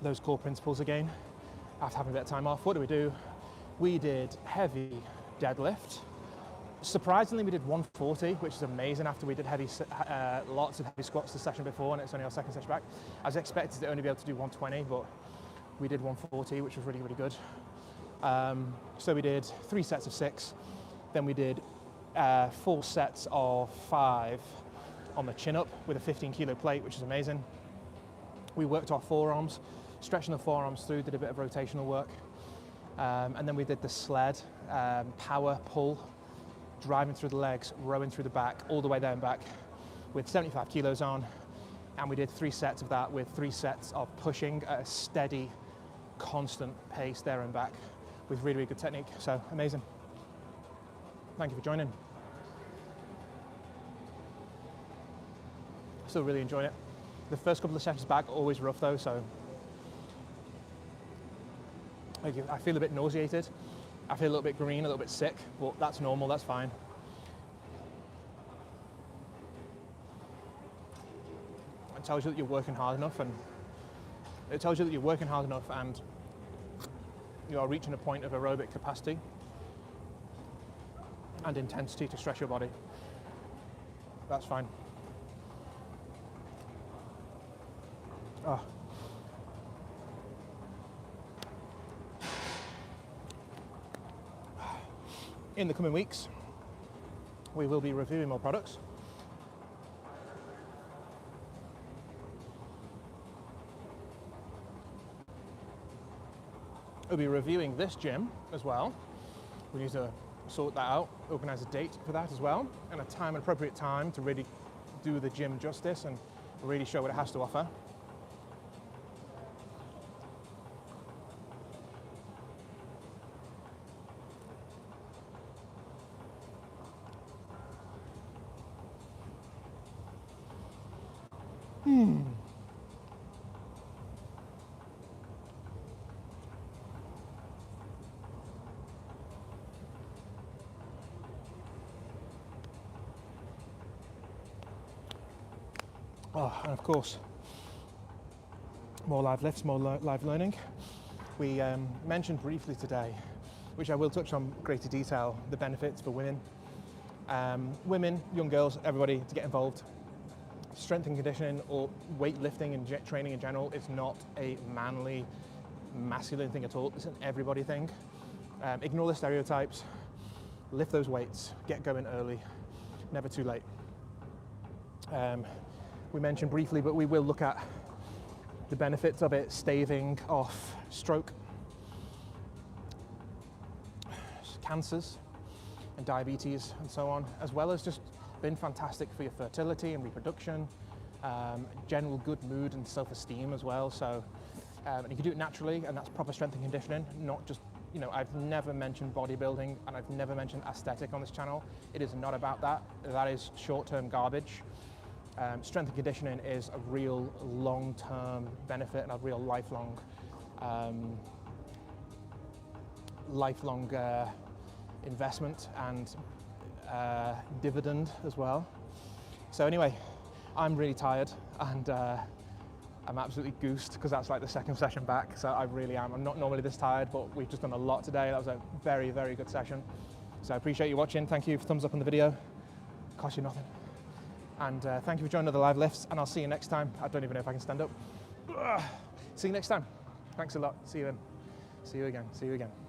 those core principles again after having a bit of time off. What do? We did heavy deadlift. Surprisingly, we did 140, which is amazing after we did lots of heavy squats the session before, and it's only our second session back. I was expected to only be able to do 120, but we did 140, which was really, really good. So we did 3 sets of 6, then we did 4 sets of 5 on the chin up with a 15 kilo plate, which is amazing. We worked our forearms, stretching the forearms through, did a bit of rotational work. And then we did the sled, power pull, driving through the legs, rowing through the back, all the way there and back with 75 kilos on. And we did 3 sets of that with 3 sets of pushing at a steady, constant pace there and back with really, really good technique. So amazing. Thank you for joining. Still really enjoying it. The first couple of sessions back are always rough though, so I feel a bit nauseated. I feel a little bit green, a little bit sick, but that's normal, that's fine. It tells you that you're working hard enough, and you are reaching a point of aerobic capacity and intensity to stress your body. That's fine. Oh. In the coming weeks, we will be reviewing more products. We'll be reviewing this gym as well. We need to sort that out, organise a date for that as well, and an appropriate time to really do the gym justice and really show what it has to offer. Oh, and of course, more live lifts, more live learning. We mentioned briefly today, which I will touch on greater detail, the benefits for women. Women, young girls, everybody to get involved. Strength and conditioning or weightlifting and training in general is not a manly, masculine thing at all. It's an everybody thing. Ignore the stereotypes, lift those weights, get going early, never too late. We mentioned briefly, but we will look at the benefits of it staving off stroke, cancers and diabetes and so on, as well as just been fantastic for your fertility and reproduction, general good mood and self-esteem as well. So, and you can do it naturally, and that's proper strength and conditioning, not just, you know, I've never mentioned bodybuilding and I've never mentioned aesthetic on this channel. It is not about that. That is short-term garbage. Strength and conditioning is a real long-term benefit and a real lifelong investment and dividend as well. So anyway, I'm really tired and I'm absolutely goosed because that's like the second session back. So I really am. I'm not normally this tired, but we've just done a lot today. That was a very, very good session. So I appreciate you watching. Thank you for thumbs up on the video. Cost you nothing. And thank you for joining the live lifts, and I'll see you next time. I don't even know if I can stand up. See you next time. Thanks a lot. See you then. See you again. See you again.